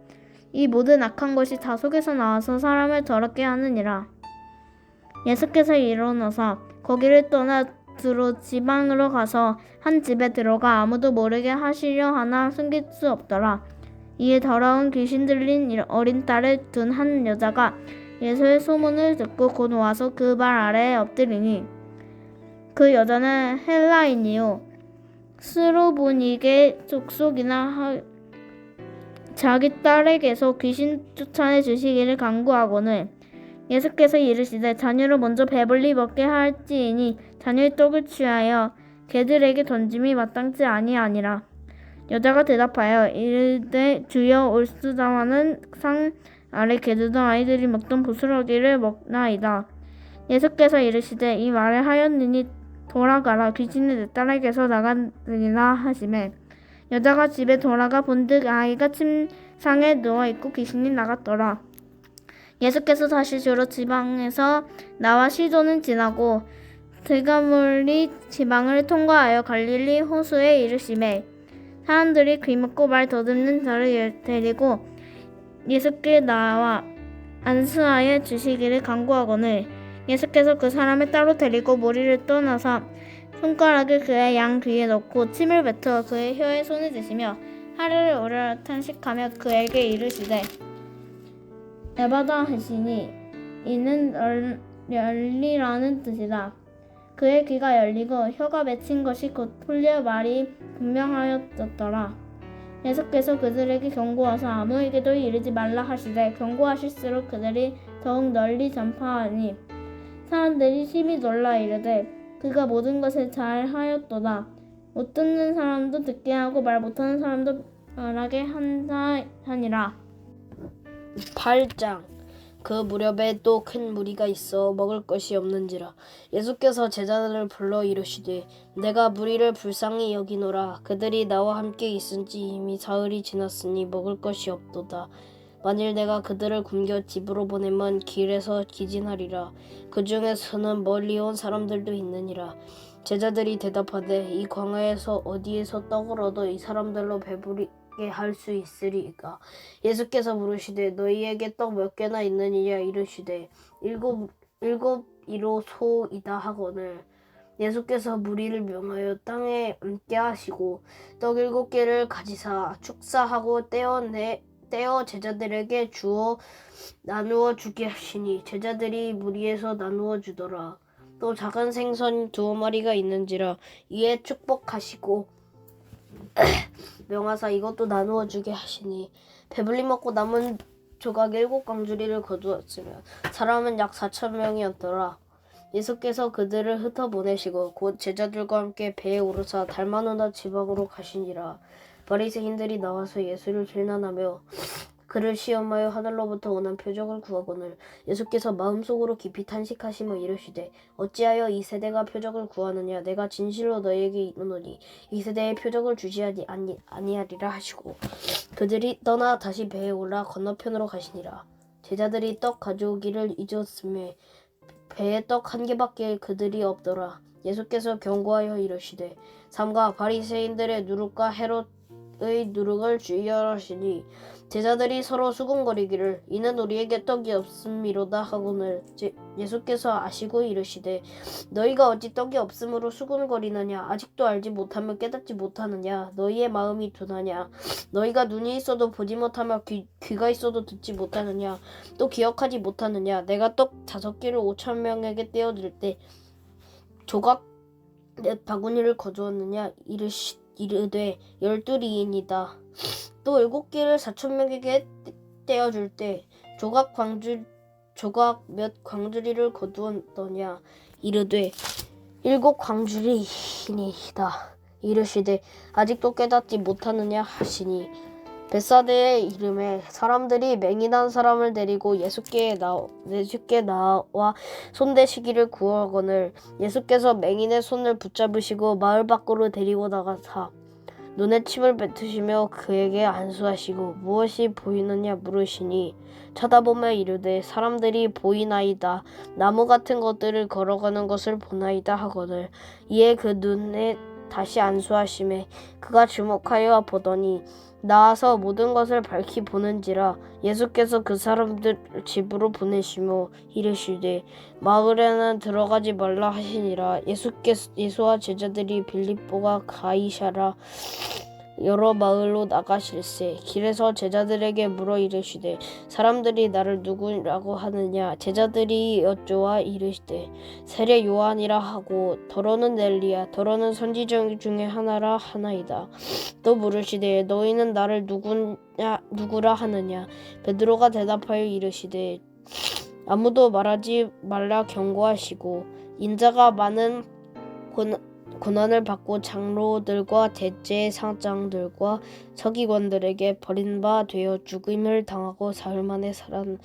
이 모든 악한 것이 다 속에서 나와서 사람을 더럽게 하느니라. 예수께서 일어나사 거기를 떠나 두로 지방으로 가서 한 집에 들어가 아무도 모르게 하시려 하나 숨길 수 없더라. 이에 더러운 귀신 들린 어린 딸을 둔 한 여자가 예수의 소문을 듣고 곧 와서 그 발 아래에 엎드리니 그 여자는 헬라인이요 스로보니게 족속이나 자기 딸에게서 귀신 쫓아내 주시기를 간구하거늘 예수께서 이르시되 자녀를 먼저 배불리 먹게 할지이니 자녀의 떡을 취하여 개들에게 던짐이 마땅치 아니하니라. 여자가 대답하여 이르되 주여 올수다마는 상 아래 개들도 아이들이 먹던 부스러기를 먹나이다. 예수께서 이르시되 이 말을 하였느니 돌아가라 귀신이 내 딸에게서 나가느니라 하시매 여자가 집에 돌아가 본즉 아이가 침상에 누워있고 귀신이 나갔더라. 예수께서 다시 주로 지방에서 나와 시돈은 지나고 드가몰리 지방을 통과하여 갈릴리 호수에 이르시매 사람들이 귀먹고 말 더듬는 자를 데리고 예수께 나와 안수하여 주시기를 간구하거늘 예수께서 그 사람을 따로 데리고 무리를 떠나사 손가락을 그의 양 귀에 넣고 침을 뱉어 그의 혀에 손을 대시며 하루를 오르라 탄식하며 그에게 이르시되 에바다 하시니 이는 열리라는 뜻이다. 그의 귀가 열리고 혀가 맺힌 것이 곧 풀려 말이 분명하여졌더라. 예수께서 그들에게 경고하사 아무에게도 이르지 말라 하시되 경고하실수록 그들이 더욱 널리 전파하니 사람들이 심히 놀라 이르되 그가 모든 것을 잘 하였도다. 못 듣는 사람도 듣게 하고 말 못하는 사람도 말하게 한다 하니라. 8장 그 무렵에 또 큰 무리가 있어 먹을 것이 없는지라 예수께서 제자들을 불러 이르시되 내가 무리를 불쌍히 여기노라. 그들이 나와 함께 있은지 이미 사흘이 지났으니 먹을 것이 없도다. 만일 내가 그들을 굶겨 집으로 보내면 길에서 기진하리라. 그 중에서는 멀리 온 사람들도 있느니라. 제자들이 대답하되 이 광야에서 어디에서 떡을 얻어 이 사람들로 배부르게 할 수 있으리까? 예수께서 물으시되 너희에게 떡 몇 개나 있느니냐 이르시되 일곱이로 소이다 하거늘. 예수께서 무리를 명하여 땅에 앉게 하시고 떡 7개를 가지사 축사하고 떼어 제자들에게 주어 나누어 주게 하시니 제자들이 무리에서 나누어 주더라. 또 작은 생선 2마리가 있는지라 이에 축복하시고 명하사 이것도 나누어 주게 하시니 배불리 먹고 남은 조각 7광주리를 거두었으며 사람은 약 4,000명이었더라. 예수께서 그들을 흩어보내시고 곧 제자들과 함께 배에 오르사 달마누다 지방으로 가시니라. 바리새인들이 나와서 예수를 질난하며 그를 시험하여 하늘로부터 오는 표적을 구하거늘. 예수께서 마음속으로 깊이 탄식하시며 이르시되 어찌하여 이 세대가 표적을 구하느냐. 내가 진실로 너희에게 이르노니 이 세대에 표적을 주지 아니하리라 하시고 그들이 떠나 다시 배에 올라 건너편으로 가시니라. 제자들이 떡 가져오기를 잊었음에 배에 떡 1개밖에 그들이 없더라. 예수께서 경고하여 이르시되 삼가 바리새인들의 누룩과 헤롯의 누룩을 주의하시니 제자들이 서로 수군거리기를 이는 우리에게 떡이 없음이로다 하거늘. 예수께서 아시고 이르시되 너희가 어찌 떡이 없음으로 수군거리느냐. 아직도 알지 못하며 깨닫지 못하느냐. 너희의 마음이 둔하냐. 너희가 눈이 있어도 보지 못하며 귀가 있어도 듣지 못하느냐. 또 기억하지 못하느냐. 내가 떡 5개를 5,000명에게 떼어줄 때 조각 몇 바구니를 거두었느냐. 이르되 12리인이다. 또 7개를 4,000명에게 떼어줄 때 조각 몇 광주리를 거두었더냐. 이르되 7광주리이니이다. 이르시되 아직도 깨닫지 못하느냐 하시니 벳사대의 이름에 사람들이 맹인한 사람을 데리고 예수께 나와 손대시기를 구하거늘. 예수께서 맹인의 손을 붙잡으시고 마을 밖으로 데리고 나가사 눈에 침을 뱉으시며 그에게 안수하시고 무엇이 보이느냐 물으시니 쳐다보며 이르되 사람들이 보이나이다. 나무 같은 것들을 걸어가는 것을 보나이다 하거늘. 이에 그 눈에 다시 안수하심에 그가 주목하여 보더니 나와서 모든 것을 밝히 보는지라. 예수께서 그 사람들 집으로 보내시며 이르시되 마을에는 들어가지 말라 하시니라. 예수와 제자들이 빌립보가 가이사랴 여러 마을로 나가실새 길에서 제자들에게 물어 이르시되 사람들이 나를 누구라고 하느냐. 제자들이 여쭈어 이르시되 세례 요한이라 하고 더러는 엘리야 더러는 선지자 중에 하나라 하나이다. 또 물으시되 너희는 나를 누구라 하느냐. 베드로가 대답하여 이르시되 아무도 말하지 말라 경고하시고 인자가 많은 고난을 받고 장로들과 대제사장들과 서기관들에게 버림바 되어 죽임을 당하고 사흘 만에 살아나야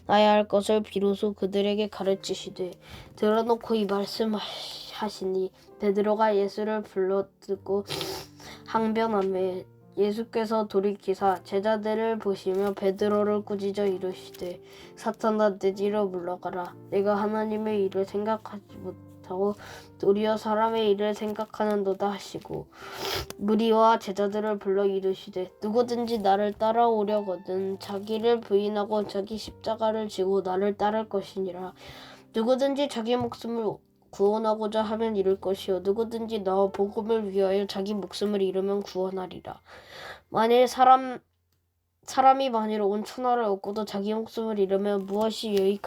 할 것을 비로소 그들에게 가르치시되 들어놓고 이 말씀하시니 베드로가 예수를 불러듣고 항변하며 예수께서 돌이키사 제자들을 보시며 베드로를 꾸짖어 이르시되 사탄아 내 뒤로 물러가라. 내가 하나님의 일을 생각하지 못하고 도리어 사람의 일을 생각하는도다 하시고 무리와 제자들을 불러 이르시되 누구든지 나를 따라오려거든 자기를 부인하고 자기 십자가를 지고 나를 따를 것이니라. 누구든지 자기 목숨을 구원하고자 하면 잃을 것이요 누구든지 나와 복음을 위하여 자기 목숨을 잃으면 구원하리라. 만일 사람이 만일 온 천하를 얻고도 자기 목숨을 잃으면 무엇이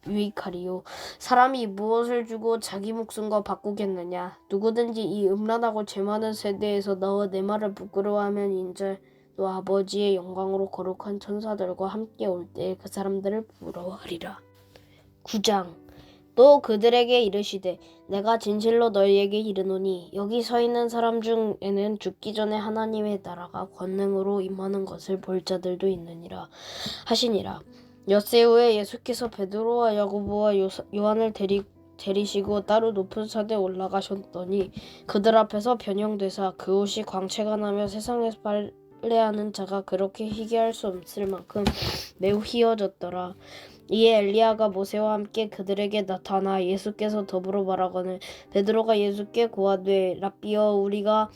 유익하리요. 사람이 무엇을 주고 자기 목숨과 바꾸겠느냐. 누구든지 이 음란하고 죄 많은 세대에서 나와 내 말을 부끄러워하면 인자도 아버지의 영광으로 거룩한 천사들과 함께 올 때 그 사람들을 부러워하리라. 9장. 또 그들에게 이르시되 내가 진실로 너희에게 이르노니 여기 서 있는 사람 중에는 죽기 전에 하나님의 나라가 권능으로 임하는 것을 볼 자들도 있느니라 하시니라. 엿새 후에 예수께서 베드로와 야고보와 요한을 데리시고 따로 높은 산에 올라가셨더니 그들 앞에서 변형되사 그 옷이 광채가 나며 세상에서 할례하는 자가 그렇게 희귀할 수 없을 만큼 매우 희어졌더라. 이에 엘리야가 모세와 함께 그들에게 나타나 예수께서 더불어 말하거늘 베드로가 예수께 고하되 랍비여 우리가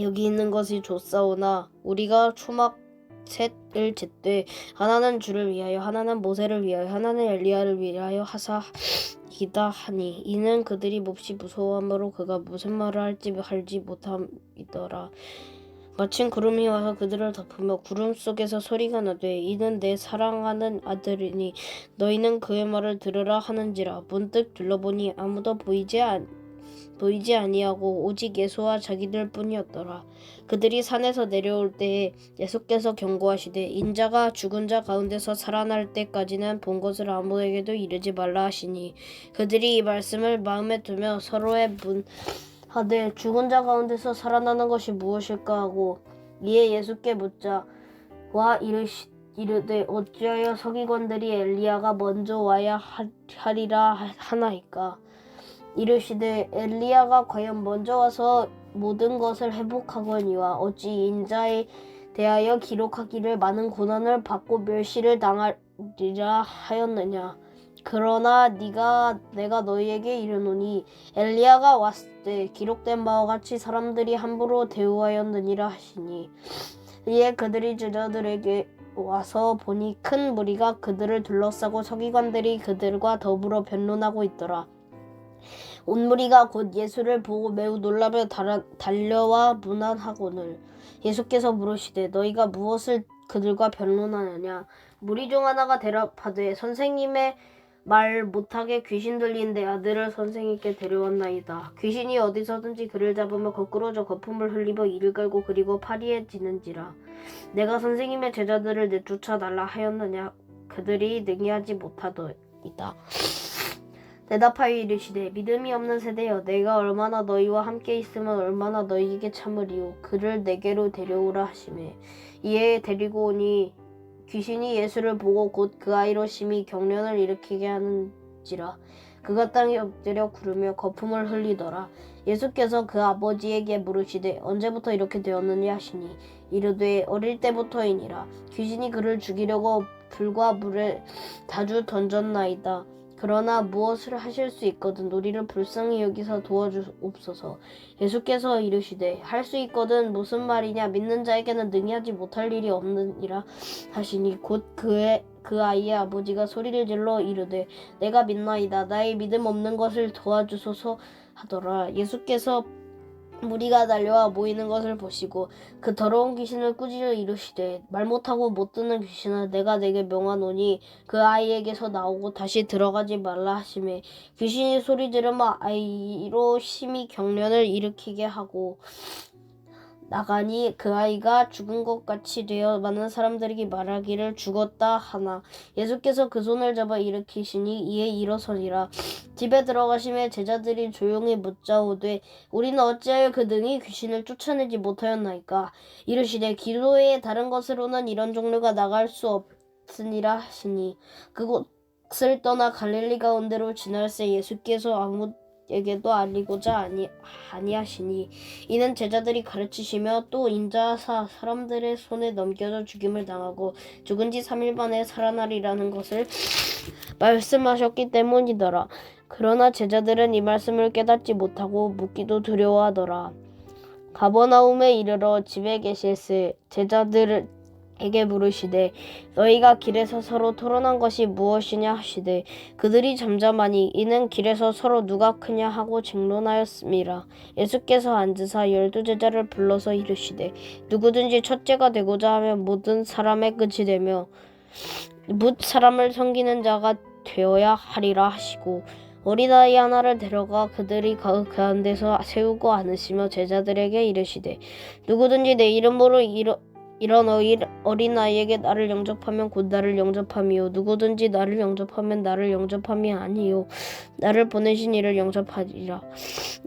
여기 있는 것이 좋사오나 우리가 초막 셋을 쟀되 하나는 주를 위하여 하나는 모세를 위하여 하나는 엘리야를 위하여 하사이다 하니 이는 그들이 몹시 무서워함으로 그가 무슨 말을 할지 알지 못함이더라. 마침 구름이 와서 그들을 덮으며 구름 속에서 소리가 나되 이는 내 사랑하는 아들이니 너희는 그의 말을 들으라 하는지라. 문득 둘러보니 아무도 보이지 아니하고 오직 예수와 자기들 뿐이었더라. 그들이 산에서 내려올 때에 예수께서 경고하시되 인자가 죽은 자 가운데서 살아날 때까지는 본 것을 아무에게도 이르지 말라 하시니 그들이 이 말씀을 마음에 두며 서로에 하되 죽은 자 가운데서 살아나는 것이 무엇일까 하고 이에 예수께 묻자 와 이르되 어찌하여 서기관들이 엘리야가 먼저 와야 하리라 하나이까. 이르시되 엘리야가 과연 먼저 와서 모든 것을 회복하거니와 어찌 인자에 대하여 기록하기를 많은 고난을 받고 멸시를 당하리라 하였느냐. 그러나 내가 너희에게 이르노니 엘리야가 왔을 때 기록된 바와 같이 사람들이 함부로 대우하였느니라 하시니 이에 그들이 제자들에게 와서 보니 큰 무리가 그들을 둘러싸고 서기관들이 그들과 더불어 변론하고 있더라. 온 무리가 곧 예수를 보고 매우 놀라며 달려와 문안하거늘 예수께서 물으시되 너희가 무엇을 그들과 변론하느냐. 무리 중 하나가 대답하되 선생님의 말 못하게 귀신 들린 내 아들을 선생님께 데려왔나이다. 귀신이 어디서든지 그를 잡으며 거꾸로져 거품을 흘리며 이를 갈고 그리고 파리에 지는지라. 내가 선생님의 제자들을 내쫓아 달라 하였느냐. 그들이 능히하지 못하더이다. 대답하여 이르시되 믿음이 없는 세대여 내가 얼마나 너희와 함께 있으면 얼마나 너희에게 참으리요. 그를 내게로 데려오라 하시매 이에 데리고 오니 귀신이 예수를 보고 곧 그 아이로 심히 경련을 일으키게 하는지라. 그가 땅에 엎드려 구르며 거품을 흘리더라. 예수께서 그 아버지에게 물으시되 언제부터 이렇게 되었느냐 하시니 이르되 어릴 때부터이니라. 귀신이 그를 죽이려고 불과 물에 자주 던졌나이다. 그러나 무엇을 하실 수 있거든 우리를 불쌍히 여기서 도와주옵소서. 예수께서 이르시되 할 수 있거든 무슨 말이냐. 믿는 자에게는 능히하지 못할 일이 없느니라 하시니 곧 그 아이의 아버지가 소리를 질러 이르되 내가 믿나이다. 나의 믿음 없는 것을 도와주소서 하더라. 예수께서 무리가 달려와 모이는 것을 보시고 그 더러운 귀신을 꾸짖어 이르시되 말 못하고 못 듣는 귀신아 내가 내게 명하노니 그 아이에게서 나오고 다시 들어가지 말라 하시매 귀신이 소리 지르며 아이로 심히 경련을 일으키게 하고 나가니 그 아이가 죽은 것 같이 되어 많은 사람들에게 말하기를 죽었다 하나 예수께서 그 손을 잡아 일으키시니 이에 일어서니라. 집에 들어가심에 제자들이 조용히 묻자오되 우리는 어찌하여 그 능히 귀신을 쫓아내지 못하였나이까. 이르시되 기도에 다른 것으로는 이런 종류가 나갈 수 없으니라 하시니 그곳을 떠나 갈릴리 가운데로 지날새 예수께서 아무에게도 알리고자 아니하시니 이는 제자들이 가르치시며 또 인자사 사람들의 손에 넘겨져 죽임을 당하고 죽은 지 3일 만에 살아나리라는 것을 말씀하셨기 때문이더라. 그러나 제자들은 이 말씀을 깨닫지 못하고 묻기도 두려워하더라. 가버나움에 이르러 집에 계실새 제자들에게 물으시되 너희가 길에서 서로 토론한 것이 무엇이냐 하시되 그들이 잠잠하니 이는 길에서 서로 누가 크냐 하고 쟁론하였음이라. 예수께서 앉으사 12제자를 불러서 이르시되 누구든지 첫째가 되고자 하면 모든 사람의 끝이 되며 뭇 사람을 섬기는 자가 되어야 하리라 하시고 어린아이 하나를 데려가 그들이 그 가운데서 세우고 앉으시며 제자들에게 이르시되 누구든지 내 이름으로 이런 어린아이에게 나를 영접하면 곧 나를 영접함이요 누구든지 나를 영접하면 나를 영접함이 아니요 나를 보내신 이를 영접하리라.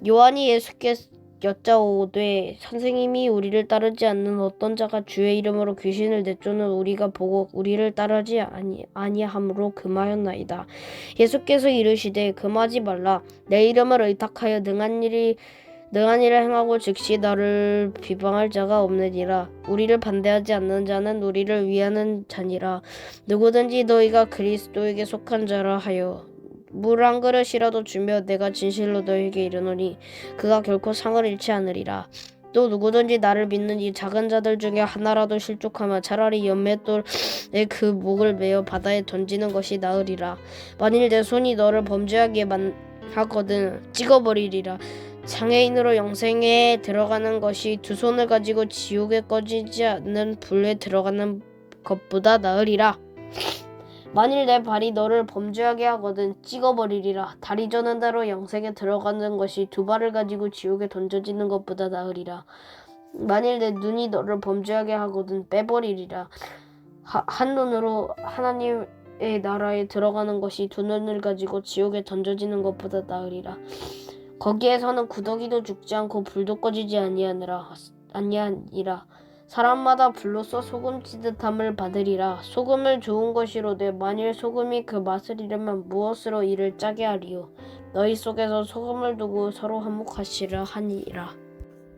요한이 예수께 여짜오되 선생님이 우리를 따르지 않는 어떤 자가 주의 이름으로 귀신을 내쫓는 우리가 보고 우리를 따르지 아니함으로 금하였나이다. 예수께서 이르시되 금하지 말라. 내 이름을 의탁하여 능한 일을 행하고 즉시 너를 비방할 자가 없느니라. 우리를 반대하지 않는 자는 우리를 위하는 자니라. 누구든지 너희가 그리스도에게 속한 자라 하여 물 한 그릇이라도 주며 내가 진실로 너희에게 이르노니 그가 결코 상을 잃지 않으리라. 또 누구든지 나를 믿는 이 작은 자들 중에 하나라도 실족하면 차라리 연맷돌에 그 목을 메어 바다에 던지는 것이 나으리라. 만일 내 손이 너를 범죄하게 하거든 찍어버리리라. 장애인으로 영생에 들어가는 것이 두 손을 가지고 지옥에 꺼지지 않는 불에 들어가는 것보다 나으리라. 만일 내 발이 너를 범죄하게 하거든 찍어버리리라. 다리 저는 대로 영생에 들어가는 것이 두 발을 가지고 지옥에 던져지는 것보다 나으리라. 만일 내 눈이 너를 범죄하게 하거든 빼버리리라. 한 눈으로 하나님의 나라에 들어가는 것이 두 눈을 가지고 지옥에 던져지는 것보다 나으리라. 거기에서는 구더기도 죽지 않고 불도 꺼지지 아니하니라. 사람마다 불로써 소금 찌듯함을 받으리라. 소금을 좋은 것이로되 만일 소금이 그 맛을 잃으면 무엇으로 이를 짜게 하리요. 너희 속에서 소금을 두고 서로 화목하시라 하니라.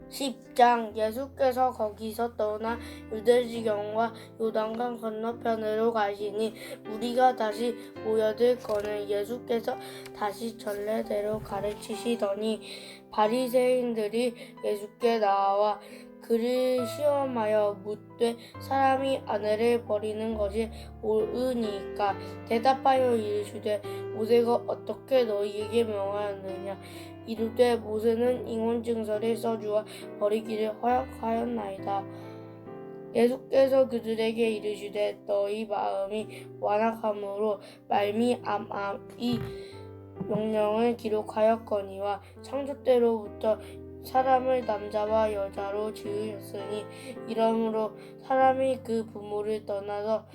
10장. 예수께서 거기서 떠나 유대지경과 요단강 건너편으로 가시니 무리가 다시 모여들거늘 예수께서 다시 전례대로 가르치시더니 바리새인들이 예수께 나와 그를 시험하여 묻되 사람이 아내를 버리는 것이 옳으니까 대답하여 이르시되 모세가 어떻게 너희에게 명하였느냐. 이르되 모세는 ing혼증서를 써주어 버리기를 허락하였나이다. 예수께서 그들에게 이르시되 너희 마음이 완악함으로 말미암아 이 명령을 기록하였거니와 창조 때로부터 사람을 남자와 여자로 지으셨으니 이러므로 사람이 그 부모를 떠나서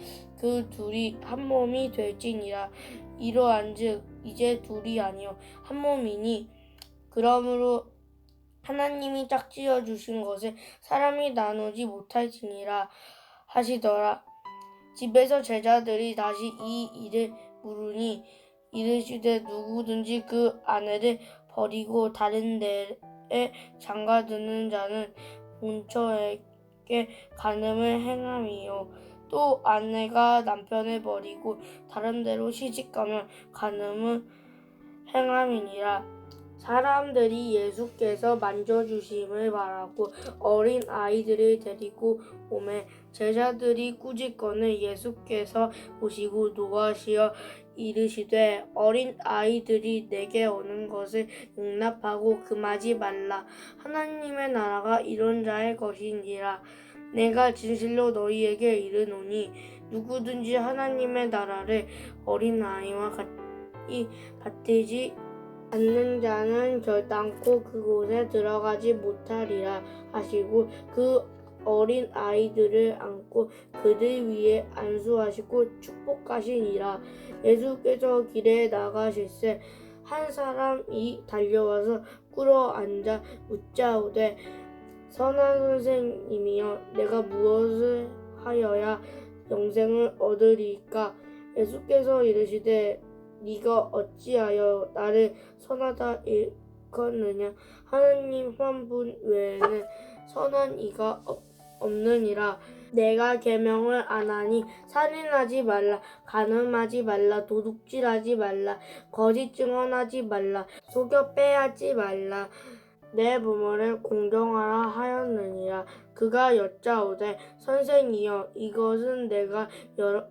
그 둘이 한 몸이 될지니라. 이러한즉 이제 둘이 아니요 한 몸이니 그러므로 하나님이 짝지어 주신 것을 사람이 나누지 못할지니라 하시더라. 집에서 제자들이 다시 이 일을 물으니 이르시되 누구든지 그 아내를 버리고 다른 데에 장가드는 자는 본처에게 간음을 행함이요 또 아내가 남편을 버리고 다른 데로 시집가면 간음을 행함이니라. 사람들이 예수께서 만져주심을 바라고 어린 아이들을 데리고 오매 제자들이 꾸짖거늘 예수께서 보시고 노하시어 이르시되 어린 아이들이 내게 오는 것을 용납하고 금하지 말라. 하나님의 나라가 이런 자의 것이니라. 내가 진실로 너희에게 이르노니 누구든지 하나님의 나라를 어린 아이와 같이 받들지 않는 자는 결단코 그곳에 들어가지 못하리라 하시고 그 어린 아이들을 안고 그들 위에 안수하시고 축복하시니라. 예수께서 길에 나가실새 한 사람이 달려와서 꿇어 앉아 묻자오되 선한 선생님이여 내가 무엇을 하여야 영생을 얻으리까. 예수께서 이르시되 네가 어찌하여 나를 선하다 일컫느냐. 하나님 한 분 외에는 선한 이가 없느니라. 내가 계명을 안 하니 살인하지 말라, 간음하지 말라, 도둑질하지 말라, 거짓 증언하지 말라, 속여 빼앗지 말라, 내 부모를 공경하라 하였느니라. 그가 여짜오되 선생이여 이것은 내가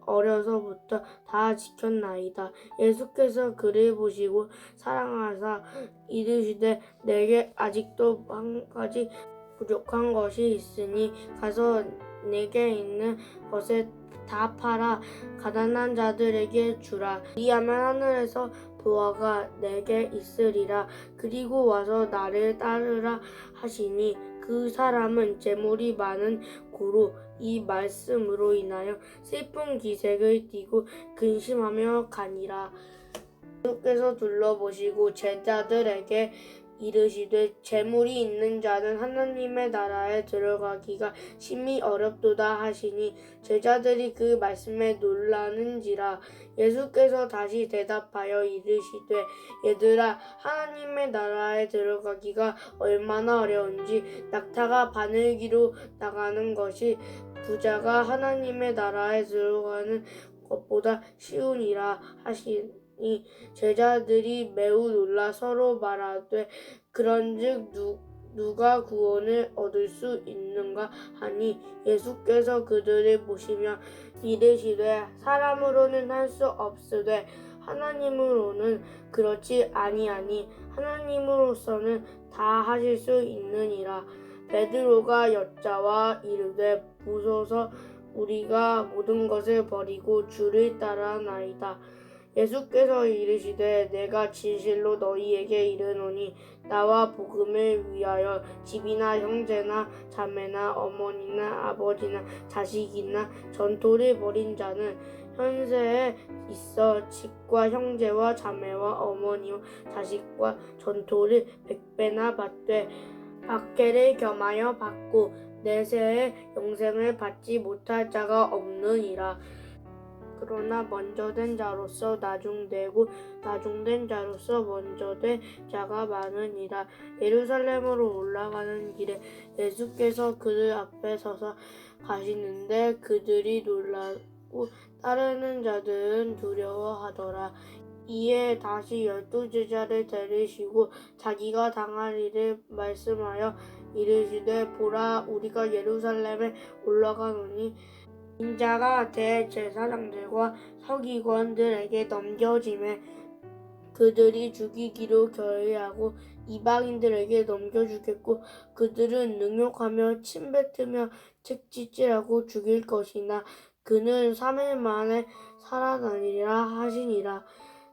어려서부터 다 지켰나이다. 예수께서 그를 보시고 사랑하사 이르시되 내게 아직도 한 가지 부족한 것이 있으니 가서 내게 있는 것을 다 팔아 가난한 자들에게 주라. 이하면 하늘에서 보화가 내게 있으리라. 그리고 와서 나를 따르라 하시니 그 사람은 재물이 많은 고로 이 말씀으로 인하여 슬픈 기색을 띠고 근심하며 가니라. 예수께서 둘러보시고 제자들에게 이르시되 재물이 있는 자는 하나님의 나라에 들어가기가 심히 어렵도다 하시니 제자들이 그 말씀에 놀라는지라. 예수께서 다시 대답하여 이르시되 얘들아, 하나님의 나라에 들어가기가 얼마나 어려운지 낙타가 바늘기로 나가는 것이 부자가 하나님의 나라에 들어가는 것보다 쉬우니라 하시니 제자들이 매우 놀라 서로 말하되 그런즉 누가 구원을 얻을 수 있는가 하니 예수께서 그들을 보시며 이르시되 사람으로는 할 수 없으되 하나님으로는 그렇지 아니하니 하나님으로서는 다 하실 수 있느니라. 베드로가 여짜와 이르되 보소서, 우리가 모든 것을 버리고 주를 따라나이다. 예수께서 이르시되 내가 진실로 너희에게 이르노니 나와 복음을 위하여 집이나 형제나 자매나 어머니나 아버지나 자식이나 전토를 벌인 자는 현세에 있어 집과 형제와 자매와 어머니와 자식과 전토를 100배나 받되 박해를 겸하여 받고 내세에 영생을 받지 못할 자가 없느니라. 그러나 먼저 된 자로서 나중되고 나중된 자로서 먼저 된 자가 많으니라. 예루살렘으로 올라가는 길에 예수께서 그들 앞에 서서 가시는데 그들이 놀라고 따르는 자들은 두려워하더라. 이에 다시 12제자를 데리시고 자기가 당할 일을 말씀하여 이르시되 보라, 우리가 예루살렘에 올라가노니 인자가 대제사장들과 서기관들에게 넘겨지매 그들이 죽이기로 결의하고 이방인들에게 넘겨주겠고 그들은 능욕하며 침뱉으며 채찍질하고 죽일 것이나 그는 3일 만에 살아나리라 하시니라.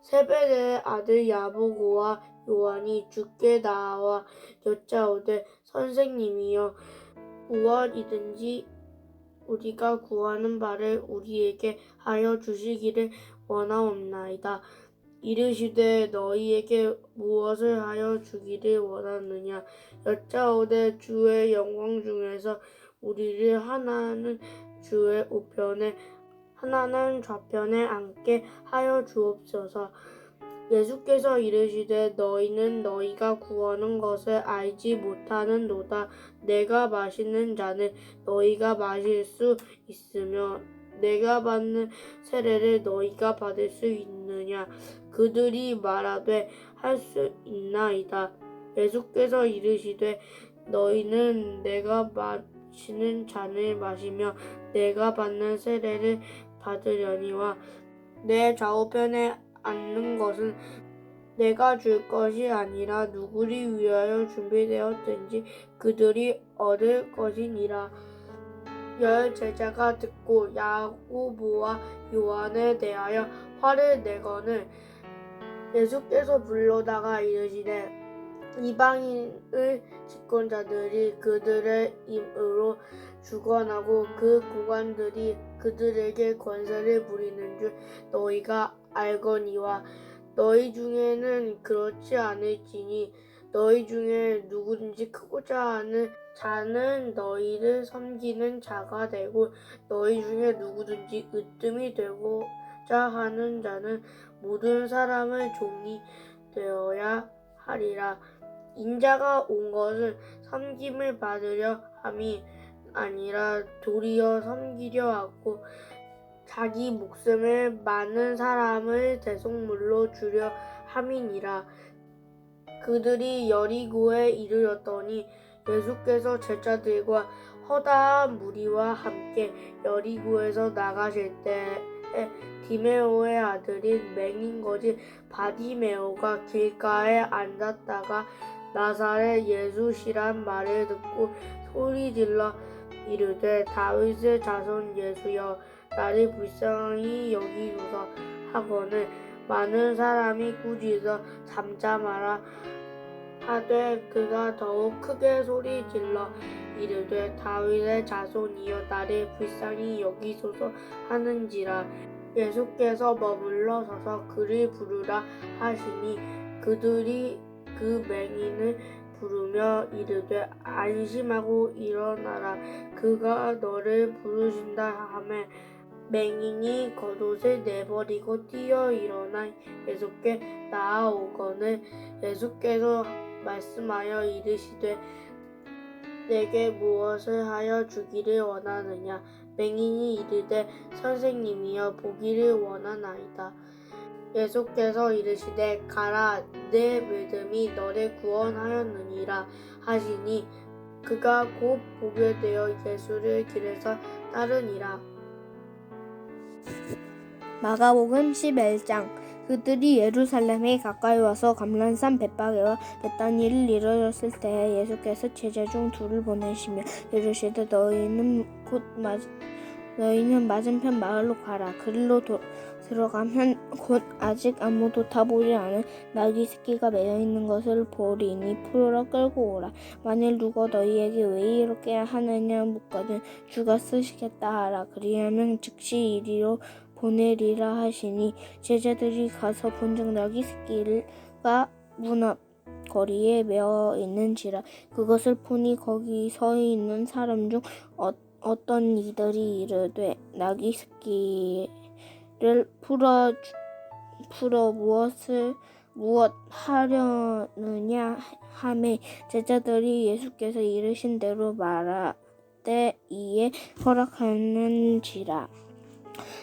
세베대의 아들 야보고와 요한이 주께 나와 여짜오되 선생님이여, 무엇이든지 우리가 구하는 바를 우리에게 하여 주시기를 원하옵나이다. 이르시되 너희에게 무엇을 하여 주기를 원하느냐. 여짜오되 주의 영광 중에서 우리를 하나는 주의 우편에 하나는 좌편에 앉게 하여 주옵소서. 예수께서 이르시되 너희는 너희가 구하는 것을 알지 못하는도다. 내가 마시는 잔을 너희가 마실 수 있으며 내가 받는 세례를 너희가 받을 수 있느냐. 그들이 말하되 할 수 있나이다. 예수께서 이르시되 너희는 내가 마시는 잔을 마시며 내가 받는 세례를 받으려니와 내 좌우편에 앉는 것은 내가 줄 것이 아니라 누구를 위하여 준비되었든지 그들이 얻을 것이니라. 10 제자가 듣고 야고보와 요한에 대하여 화를 내거늘 예수께서 불러다가 이르시되 이방인의 집권자들이 그들의 힘으로 주관하고 그 고관들이 그들에게 권세를 부리는 줄 너희가 알거니와 너희 중에는 그렇지 않을지니 너희 중에 누구든지 크고자 하는 자는 너희를 섬기는 자가 되고 너희 중에 누구든지 으뜸이 되고자 하는 자는 모든 사람의 종이 되어야 하리라. 인자가 온 것은 섬김을 받으려 함이 아니라 도리어 섬기려 하고 자기 목숨을 많은 사람을 대속물로 주려 함이니라. 그들이 여리고에 이르렀더니 예수께서 제자들과 허다한 무리와 함께 여리고에서 나가실 때에 디메오의 아들인 맹인거지 바디메오가 길가에 앉았다가 나사렛 예수시란 말을 듣고 소리질러 이르되 다윗의 자손 예수여, 나를 불쌍히 여기소서 하거늘 많은 사람이 꾸짖어 잠잠하라 하되 그가 더욱 크게 소리질러 이르되 다윗의 자손이여, 나를 불쌍히 여기소서 하는지라. 예수께서 머물러 서서 그를 부르라 하시니 그들이 그 맹인을 부르며 이르되 안심하고 일어나라 그가 너를 부르신다 하매 맹인이 겉옷을 내버리고 뛰어 일어나 예수께 나아오거늘 예수께서 말씀하여 이르시되 내게 무엇을 하여 주기를 원하느냐 맹인이 이르되 선생님이여 보기를 원하나이다. 예수께서 이르시되 가라 내 믿음이 너를 구원하였느니라 하시니 그가 곧 보게 되어 예수를 길에서 따르니라. 마가복음 11장. 그들이 예루살렘에 가까이 와서 감람산 벳바게와 베다니를 이르렀을 때에 예수께서 제자 중 둘을 보내시며 이르시되 너희는 맞은편 마을로 가라. 그리로 들어가면 곧 아직 아무도 타보지 않은 나귀 새끼가 매여 있는 것을 보리니 풀어 끌고 오라. 만일 누가 너희에게 왜 이렇게 하느냐 묻거든 주가 쓰시겠다 하라. 그리하면 즉시 이리로 보내리라 하시니 제자들이 가서 본즉 나귀 새끼가 문 앞 거리에 메어 있는지라. 그것을 보니 거기 서 있는 사람 중 어떤 이들이 이르되 나귀 새끼를 풀어 무엇 하려느냐 하매 제자들이 예수께서 이르신 대로 말하되 이에 허락하는지라.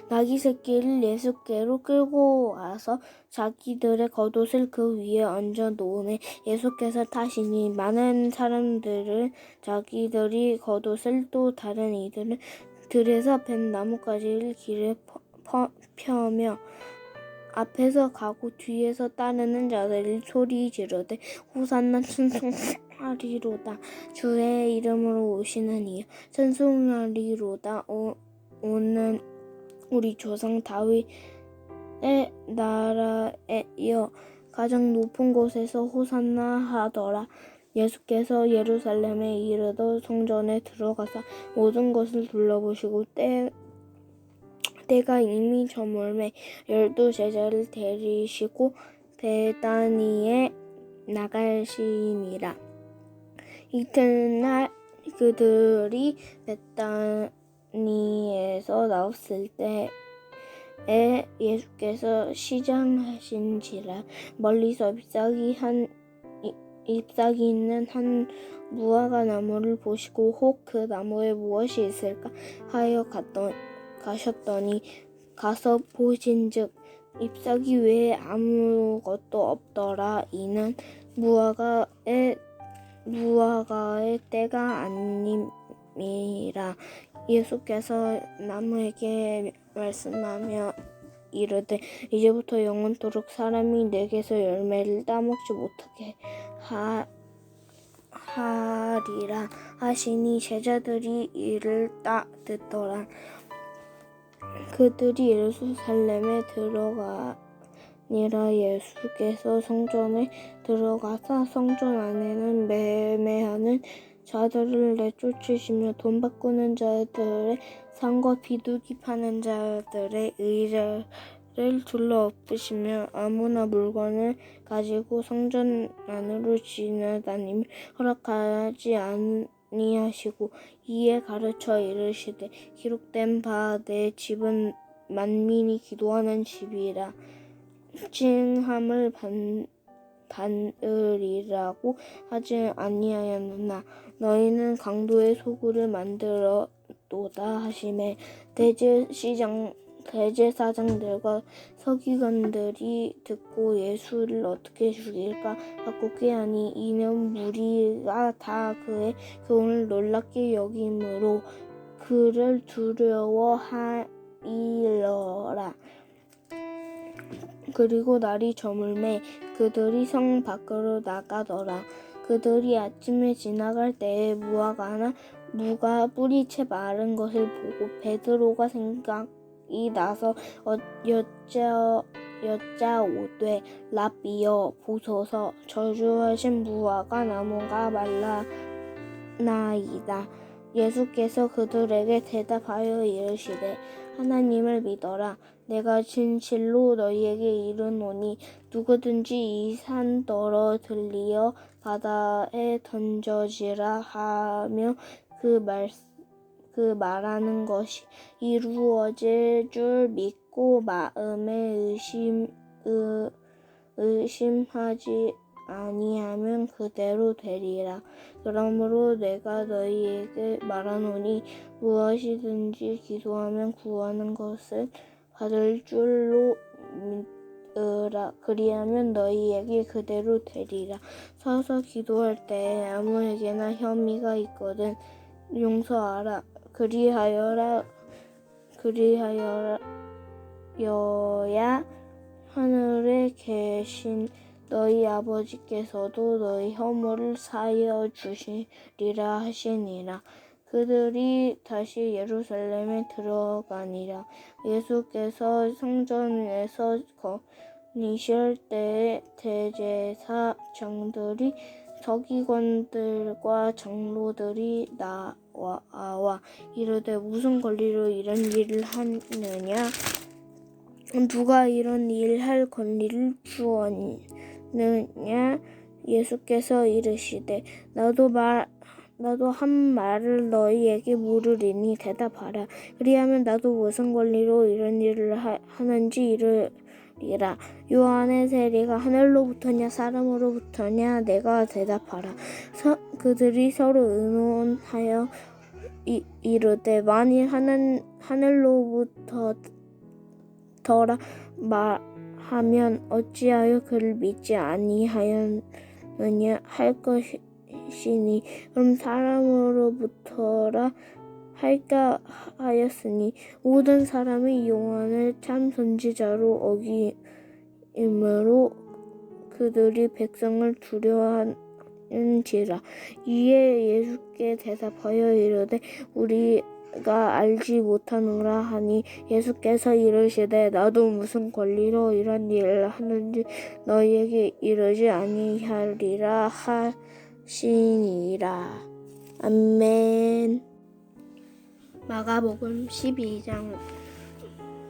나귀 새끼를 예수께로 끌고 와서 자기들의 겉옷을 그 위에 얹어 놓으매 예수께서 타시니 많은 사람들은 자기들이 겉옷을 또 다른 이들은 들에서 벤 나뭇가지를 길에 펴며 앞에서 가고 뒤에서 따르는 자들이 소리 지르되 호산나 찬송하리로다 주의 이름으로 오시는 이여 찬송하리로다 오는 우리 조상 다윗의 나라에여 가장 높은 곳에서 호산나 하더라. 예수께서 예루살렘에 이르러 성전에 들어가사 모든 것을 둘러보시고 때가 이미 저물매 12 제자를 데리시고 베다니에 나가시니라. 이튿날 그들이 베다니에서 나왔을 때에 예수께서 시장하신지라. 멀리서 잎사귀 있는 한 무화과 나무를 보시고 혹 그 나무에 무엇이 있을까 하여 가셨더니 가서 보신즉 잎사귀 외에 아무것도 없더라. 이는 무화과의 때가 아님이라. 예수께서 나무에게 말씀하며 이르되 이제부터 영원토록 사람이 내게서 열매를 따먹지 못하게 하리라 하시니 제자들이 이를 듣더라. 그들이 예루살렘에 들어가니라. 예수께서 성전에 들어가사 성전 안에는 매매하는 자들을 내쫓으시며 돈 바꾸는 자들의 상과 비둘기 파는 자들의 의자를 둘러엎으시며 아무나 물건을 가지고 성전 안으로 지나다니며 허락하지 아니하시고 이에 가르쳐 이르시되 기록된 바 내 집은 만민이 기도하는 집이라 칭함을 받으리라고 하지 아니하였느냐. 너희는 강도의 소굴을 만들었도다 하시매 대제사장들과 서기관들이 듣고 예수를 어떻게 죽일까 하고 꾀하니 이는 무리가 다 그의 교훈을 놀랍게 여김으로 그를 두려워하리라. 그리고 날이 저물매 그들이 성 밖으로 나가더라. 그들이 아침에 지나갈 때에 무가 뿌리채 마른 것을 보고 베드로가 생각이 나서 여짜오되 라비여 보소서 저주하신 무화과 나무가 말라나이다. 예수께서 그들에게 대답하여 이르시되 하나님을 믿어라. 내가 진실로 너희에게 이르노니 누구든지 이 산 떨어들리어 바다에 던져지라 하며 그 말하는 것이 이루어질 줄 믿고 마음에 의심하지 아니하면 그대로 되리라. 그러므로 내가 너희에게 말하노니 무엇이든지 기도하면 구하는 것을 받을 줄로 믿으라. 그리하면 너희에게 그대로 되리라. 서서 기도할 때에 아무에게나 혐의가 있거든 용서하라. 그리하여야 하늘에 계신 너희 아버지께서도 너희 허물을 사하여 주시리라 하시니라. 그들이 다시 예루살렘에 들어가니라. 예수께서 성전에서 거니실 때에 대제사장들이 서기관들과 장로들이 나와 이르되 무슨 권리로 이런 일을 하느냐? 누가 이런 일 할 권리를 주었느냐? 예수께서 이르시되 나도 한 말을 너희에게 물으리니 대답하라. 그리하면 나도 무슨 권리로 이런 일을 하는지 이르리라. 요한의 세례가 하늘로부터냐 사람으로부터냐? 내가 대답하라. 그들이 서로 의논하여 이르되 만일 하늘로부터더라 말하면 어찌하여 그를 믿지 아니하였느냐 할 것이니 그럼 사람으로부터라 할까 하였으니 모든 사람이 요한을 참 선지자로 어기므로 그들이 백성을 두려워하는지라. 이에 예수께 대답하여 이르되 우리가 알지 못하노라 하니 예수께서 이르시되 나도 무슨 권리로 이런 일을 하는지 너희에게 이르지 아니하리라 하시니라. 아멘. 마가복음 12장.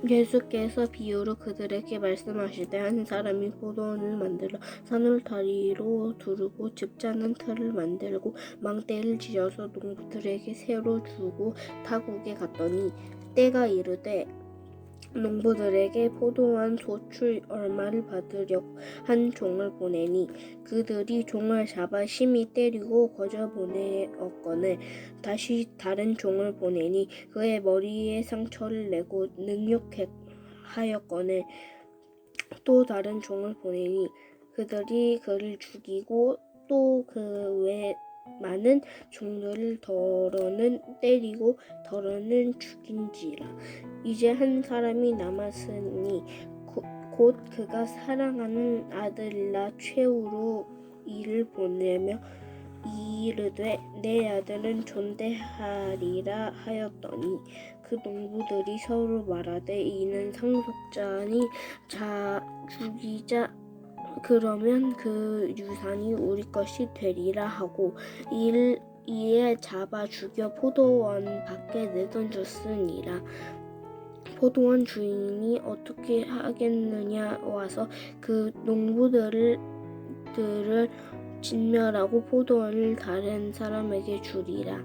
예수께서 비유로 그들에게 말씀하시되 한 사람이 포도원을 만들어 산울타리로 두르고 집자는 틀을 만들고 망대를 지어서 농부들에게 새로 주고 타국에 갔더니 때가 이르되 농부들에게 포도원 소출 얼마를 받으려고 한 종을 보내니 그들이 종을 잡아 심히 때리고 거저 보내었거늘 다시 다른 종을 보내니 그의 머리에 상처를 내고 능욕하였거늘 또 다른 종을 보내니 그들이 그를 죽이고 또 그 외 많은 종들을 더러는 때리고 더러는 죽인지라. 이제 한 사람이 남았으니 곧 그가 사랑하는 아들이라 최후로 이를 보내며 이르되 내 아들은 존대하리라 하였더니 그 농부들이 서로 말하되 이는 상속자니 죽이자. 그러면 그 유산이 우리 것이 되리라 하고 이에 잡아 죽여 포도원 밖에 내던졌으니라. 포도원 주인이 어떻게 하겠느냐 와서 그 농부들을 진멸하고 포도원을 다른 사람에게 주리라.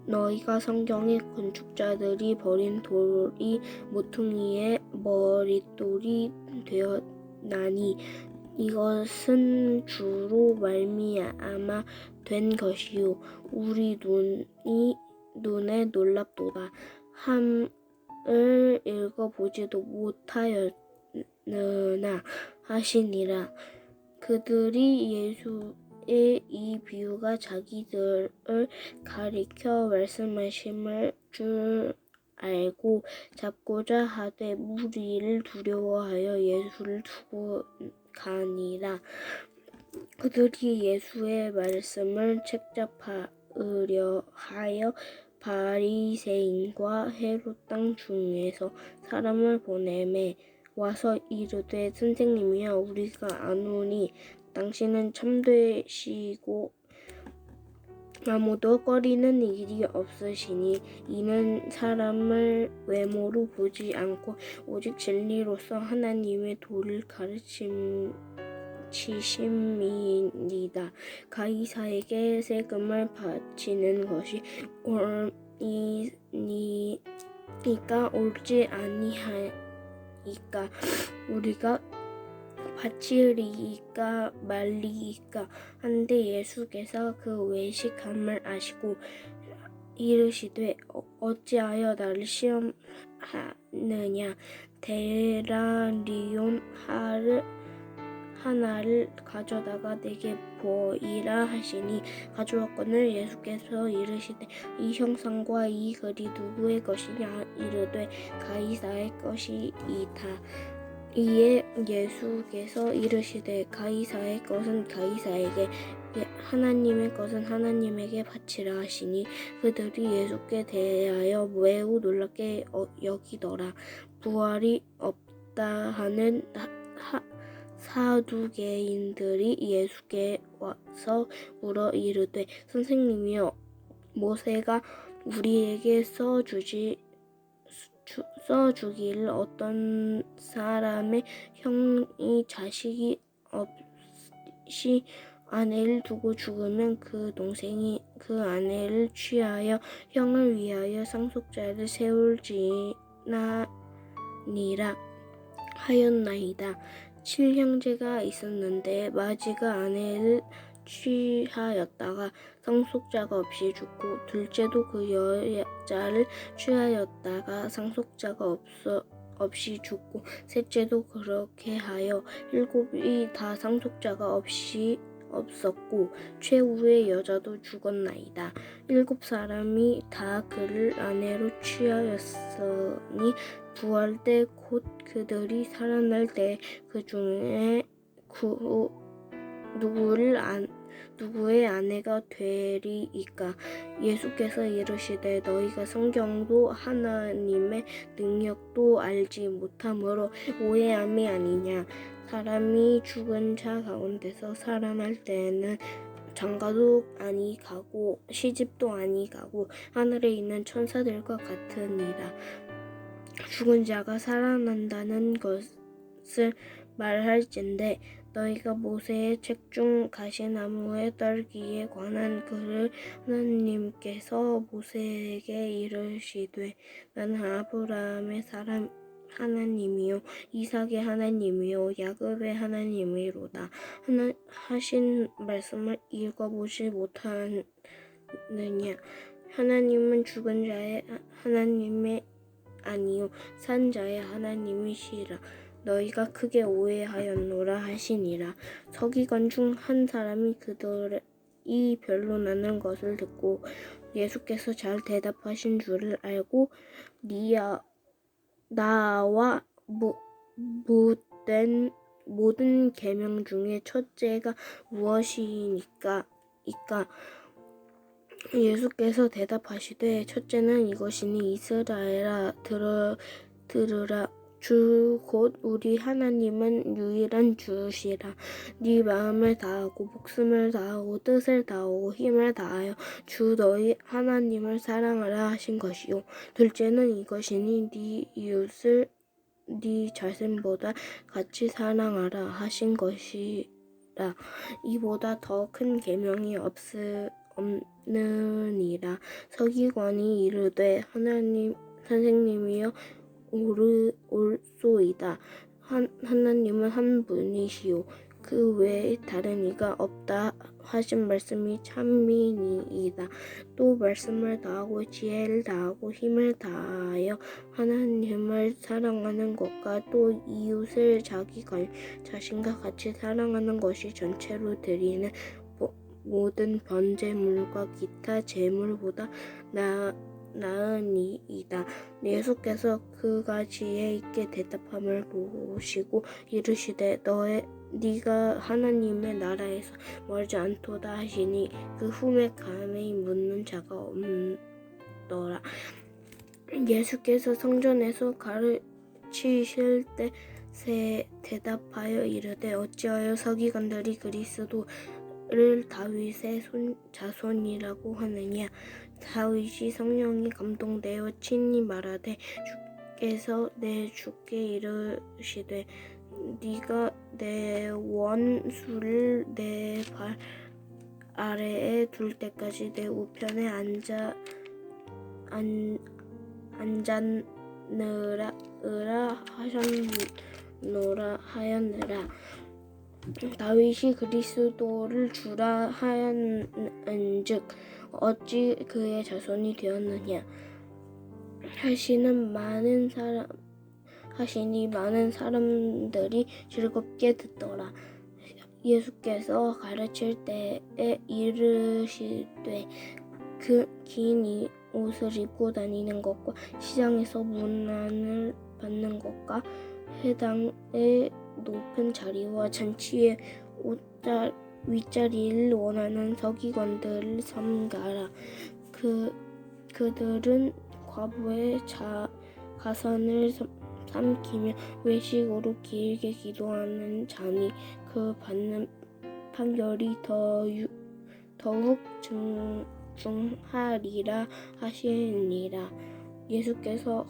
너희가 성경에 건축자들이 버린 돌이 모퉁이의 머릿돌이 되었나니 이것은 주로 말미암아 된 것이요 우리 눈에 놀랍도다 함을 읽어보지도 못하였느나 하시니라. 그들이 예수의 이 비유가 자기들을 가리켜 말씀하심을 줄 알고 잡고자 하되 무리를 두려워하여 예수를 두고 가니라. 그들이 예수의 말씀을 책잡으려 하여 바리새인과 헤롯 땅 중에서 사람을 보내매 와서 이르되 선생님이여 우리가 아노니 당신은 참되시고 아무도 꺼리는 일이 없으시니 이는 사람을 외모로 보지 않고 오직 진리로서 하나님의 도를 가르치심이니이다. 가이사에게 세금을 바치는 것이 옳으니까 옳지 아니하니까 우리가 바치리이까 말리이까 한데 예수께서 그 외식함을 아시고 이르시되 어찌하여 나를 시험하느냐. 데나리온 하나를 가져다가 내게 보이라 하시니 가져왔거늘 예수께서 이르시되 이 형상과 이 글이 누구의 것이냐. 이르되 가이사의 것이이다. 이에 예수께서 이르시되 가이사의 것은 가이사에게 하나님의 것은 하나님에게 바치라 하시니 그들이 예수께 대하여 매우 놀랍게 여기더라. 부활이 없다 하는 사두개인들이 예수께 와서 물어 이르되 선생님이여 모세가 우리에게 써주기를 어떤 사람의 형이 자식이 없이 아내를 두고 죽으면 그 동생이 그 아내를 취하여 형을 위하여 상속자를 세울지니라 하였나이다. 7형제가 있었는데 마지가 아내를 취하였다가 상속자가 없이 죽고 둘째도 그 여자를 취하였다가 상속자가 없이 죽고 셋째도 그렇게 하여 7이 다 상속자가 없었고 최후의 여자도 죽었나이다. 7사람이 다 그를 아내로 취하였으니 부활 때 곧 그들이 살아날 때 그 중에 누구의 아내가 되리이까. 예수께서 이르시되 너희가 성경도 하나님의 능력도 알지 못함으로 오해함이 아니냐. 사람이 죽은 자 가운데서 살아날 때에는 장가도 아니 가고 시집도 아니 가고 하늘에 있는 천사들과 같으니라. 죽은 자가 살아난다는 것을 말할진대 너희가 모세의 책 중 가시나무의 떨기에 관한 글을 하나님께서 모세에게 이르시되 나는 아브라함의 사람 하나님이요 이삭의 하나님이요 야곱의 하나님이로다 하신 말씀을 읽어보지 못하느냐. 하나님은 죽은 자의 하나님의 아니요 산 자의 하나님이시라. 너희가 크게 오해하였노라 하시니라. 서기관 중 한 사람이 그들이 변론하는 것을 듣고 예수께서 잘 대답하신 줄을 알고 나와 모든 계명 중에 첫째가 무엇이니까 예수께서 대답하시되 첫째는 이것이니 이스라엘아 들으라. 주 곧 우리 하나님은 유일한 주시라. 네 마음을 다하고 목숨을 다하고 뜻을 다하고 힘을 다하여 주 너희 하나님을 사랑하라 하신 것이요 둘째는 이것이니 네 이웃을 네 자신보다 같이 사랑하라 하신 것이라. 이보다 더 큰 계명이 없느니라. 서기관이 이르되 선생님이여 옳소이다. 하나님은 한 분이시요 그 외에 다른 이가 없다 하신 말씀이 참이니이다. 또 말씀을 다하고 지혜를 다하고 힘을 다하여 하나님을 사랑하는 것과 또 이웃을 자기 자신과 같이 사랑하는 것이 전체로 드리는 모든 번제물과 기타 제물보다 나으니이다. 예수께서 그가 지혜 있게 대답함을 보시고 이르시되 네가 하나님의 나라에서 멀지 않도다 하시니 그 후에 감히 묻는 자가 없더라. 예수께서 성전에서 가르치실 때 대답하여 이르되 어찌하여 서기관들이 를 다윗의 자손이라고 하느냐? 다윗이 성령이 감동되어 친히 말하되 주께서 내 주께 이르시되 네가 내 원수를 내 발 아래에 둘 때까지 내 우편에 앉았느라 하였느라. 다윗이 그리스도를 주라 하였은즉 어찌 그의 자손이 되었느냐? 하시니 많은 사람들이 즐겁게 듣더라. 예수께서 가르칠 때에 이르시되 그 긴 옷을 입고 다니는 것과 시장에서 문안을 받는 것과 회당의 높은 자리와 잔치의 윗자리를 원하는 서기관들을 삼가라. 그들은 과부의 가산을 삼키며 외식으로 길게 기도하는 자니 그 받는 판결이 더욱 중하리라 하시니라. 예수께서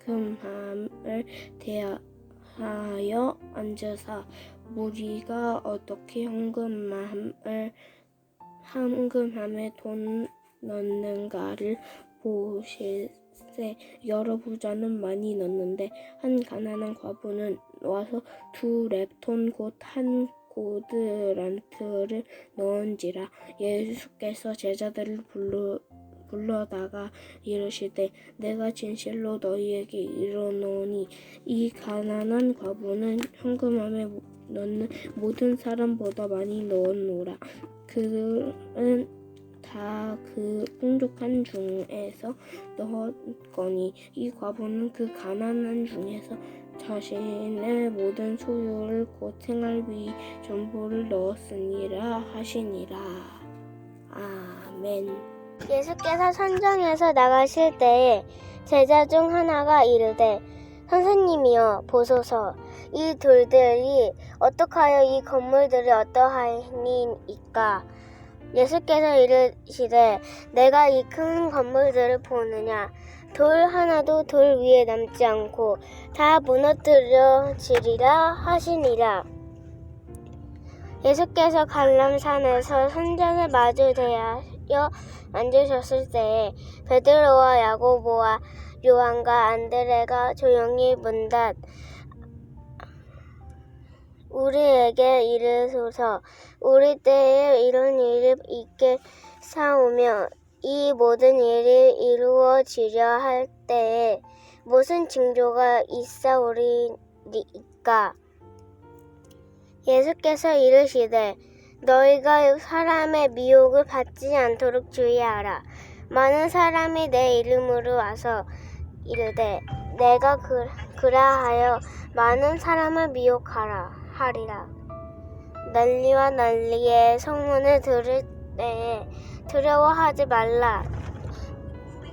헌금함을 대하여 앉으사 무리가 어떻게 헌금함에 돈 넣는가를 보실세. 여러 부자는 많이 넣는데 한 가난한 과부는 와서 2렙돈 곧 한 고드란트를 넣은지라. 예수께서 제자들을 불러다가 이르시되 내가 진실로 너희에게 이르노니 이 가난한 과부는 헌금함에 넣는 모든 사람보다 많이 넣었노라. 그들은 다 그 풍족한 중에서 넣었거니 이 과부는 그 가난한 중에서 자신의 모든 소유를 곧 생활비 전부를 넣었으니라 하시니라. 아멘. 예수께서 선정에서 나가실 때에 제자 중 하나가 이르되 선생님이여 보소서 이 돌들이 어떡하여 이 건물들이 어떠하니이까. 예수께서 이르시되 내가 이 큰 건물들을 보느냐. 돌 하나도 돌 위에 남지 않고 다 무너뜨려지리라 하시니라. 예수께서 갈람산에서 선장에 마주 대하여 앉으셨을 때에 베드로와 야고보와 요한과 안드레가 조용히 문답 우리에게 이르소서 우리 때에 이런 일이 있겠사오며 이 모든 일이 이루어지려 할 때에 무슨 징조가 있사오리이까. 예수께서 이르시되 너희가 사람의 미혹을 받지 않도록 주의하라. 많은 사람이 내 이름으로 와서 이르되 내가 그라하여 많은 사람을 미혹하리라. 난리와 난리의 소문을 들을 때에 두려워하지 말라.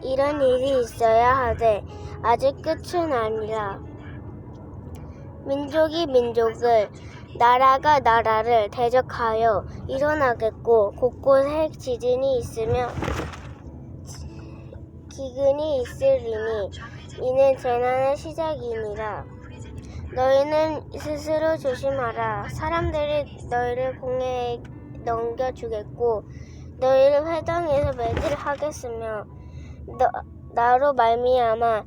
이런 일이 있어야 하되 아직 끝은 아니라. 민족이 민족을 나라가 나라를 대적하여 일어나겠고 곳곳에 지진이 있으며 기근이 있으리니 이는 재난의 시작이니라. 너희는 스스로 조심하라. 사람들이 너희를 공회에 넘겨주겠고 너희를 회당에서 매질하겠으며 나로 말미암아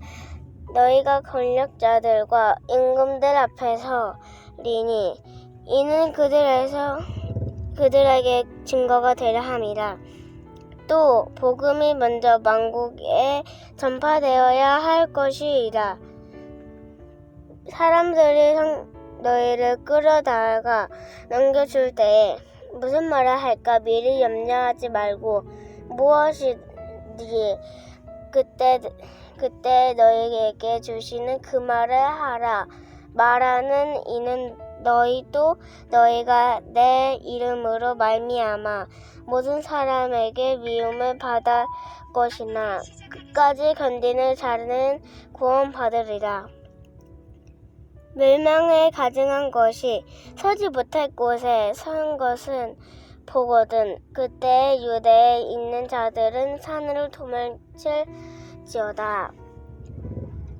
너희가 권력자들과 임금들 앞에서 리니 이는 그들에게 증거가 되려 함이라. 또 복음이 먼저 만국에 전파되어야 할 것이라. 사람들이 너희를 끌어다가 넘겨줄 때에 무슨 말을 할까 미리 염려하지 말고 무엇이든지 그때 너희에게 주시는 그 말을 하라. 말하는 이는 너희도 너희가 내 이름으로 말미암아 모든 사람에게 미움을 받을 것이나 끝까지 견디는 자는 구원받으리라. 멸망을 가증한 것이 서지 못할 곳에 선 것은 보거든. 그때 유대에 있는 자들은 산으로 도망칠지어다.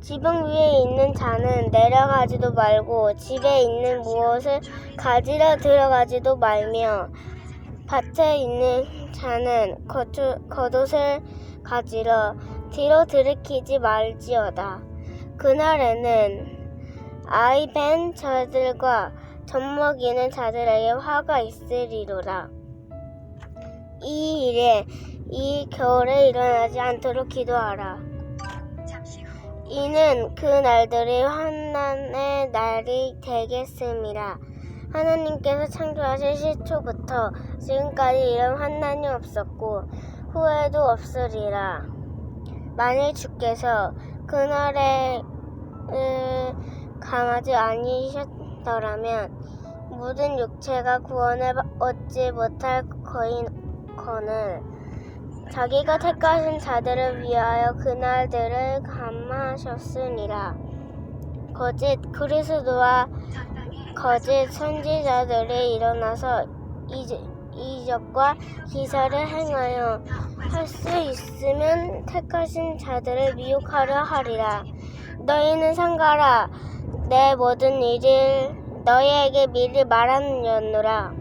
지붕 위에 있는 자는 내려가지도 말고 집에 있는 무엇을 가지러 들어가지도 말며 밭에 있는 자는 겉옷을 가지러 뒤로 들이키지 말지어다. 그날에는 아이 벤 자들과 젖먹이는 자들에게 화가 있으리로라. 이 일에 이 겨울에 일어나지 않도록 기도하라. 이는 그 날들이 환난의 날이 되겠음이라. 하나님께서 창조하신 시초부터 지금까지 이런 환난이 없었고 후에도 없으리라. 만일 주께서 그날에 감하지 아니셨더라면 모든 육체가 구원을 얻지 못할 거는 자기가 택하신 자들을 위하여 그날들을 감하셨으니라. 거짓 그리스도와 거짓 선지자들이 일어나서 이적과 기사를 행하여 할 수 있으면 택하신 자들을 미혹하려 하리라. 너희는 상가라. 내 모든 일을 너희에게 미리 말하느니라.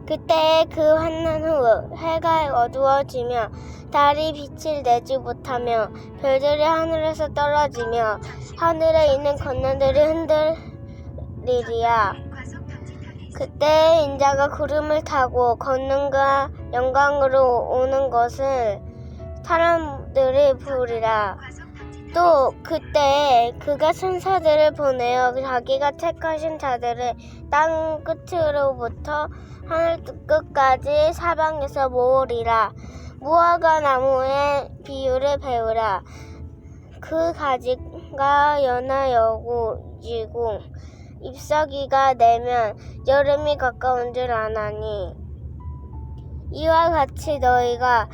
그때 그 환난 후 해가 어두워지며 달이 빛을 내지 못하며 별들이 하늘에서 떨어지며 하늘에 있는 권능들이 흔들리리야. 그때 인자가 구름을 타고 권능과 영광으로 오는 것을 사람들이 보리라. 또 그때 그가 천사들을 보내어 자기가 택하신 자들을 땅 끝으로부터 하늘 끝까지 사방에서 모으리라. 무화과 나무의 비유를 배우라. 그 가지가 연하여지고 잎사귀가 내면 여름이 가까운 줄 아나니 이와 같이 너희가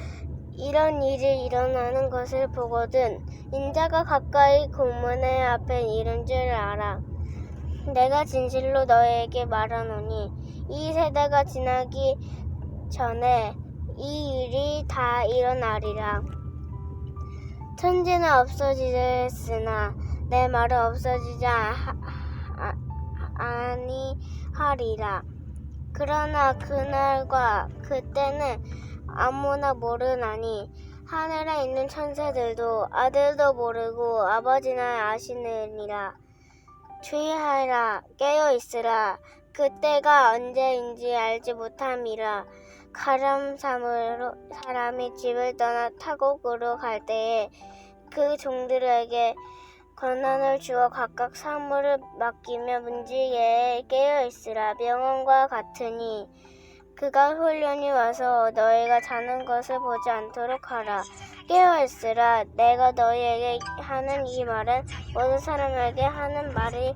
이런 일이 일어나는 것을 보거든 인자가 가까이 고문의 앞에 이른 줄 알아. 내가 진실로 너희에게 말하노니 이 세대가 지나기 전에 이 일이 다 일어나리라. 천지는 없어지겠으나 내 말은 없어지지 아니하리라. 그러나 그날과 그때는 아무나 모르나니 하늘에 있는 천사들도 아들도 모르고 아버지나 아시느니라. 주의하라. 깨어 있으라. 그때가 언제인지 알지 못함이라. 가람삼으로 사람이 집을 떠나 타국으로 갈 때에 그 종들에게 권한을 주어 각각 사물을 맡기며 문지기에 깨어 있으라. 명언과 같으니 그가 훈련이 와서 너희가 자는 것을 보지 않도록 하라. 깨어 있으라. 내가 너희에게 하는 이 말은 모든 사람에게 하는 말이나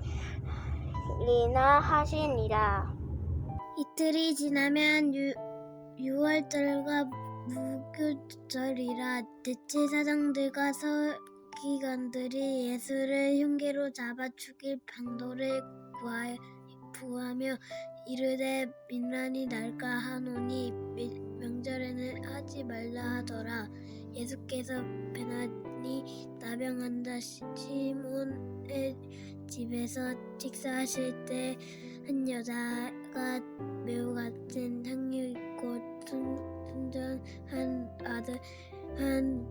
하시니라. 이틀이 지나면 유월절과 무교절이라. 대제사장들과 서기관들이 예수를 흉기로 잡아 죽일 방도를 구하며 이르되 민란이 날까 하노니 명절에는 하지 말라 하더라. 예수께서 베나니 나병 환자 시몬의 집에서 식사하실 때 한 여자가 매우 같은 향유 있고 순전한 한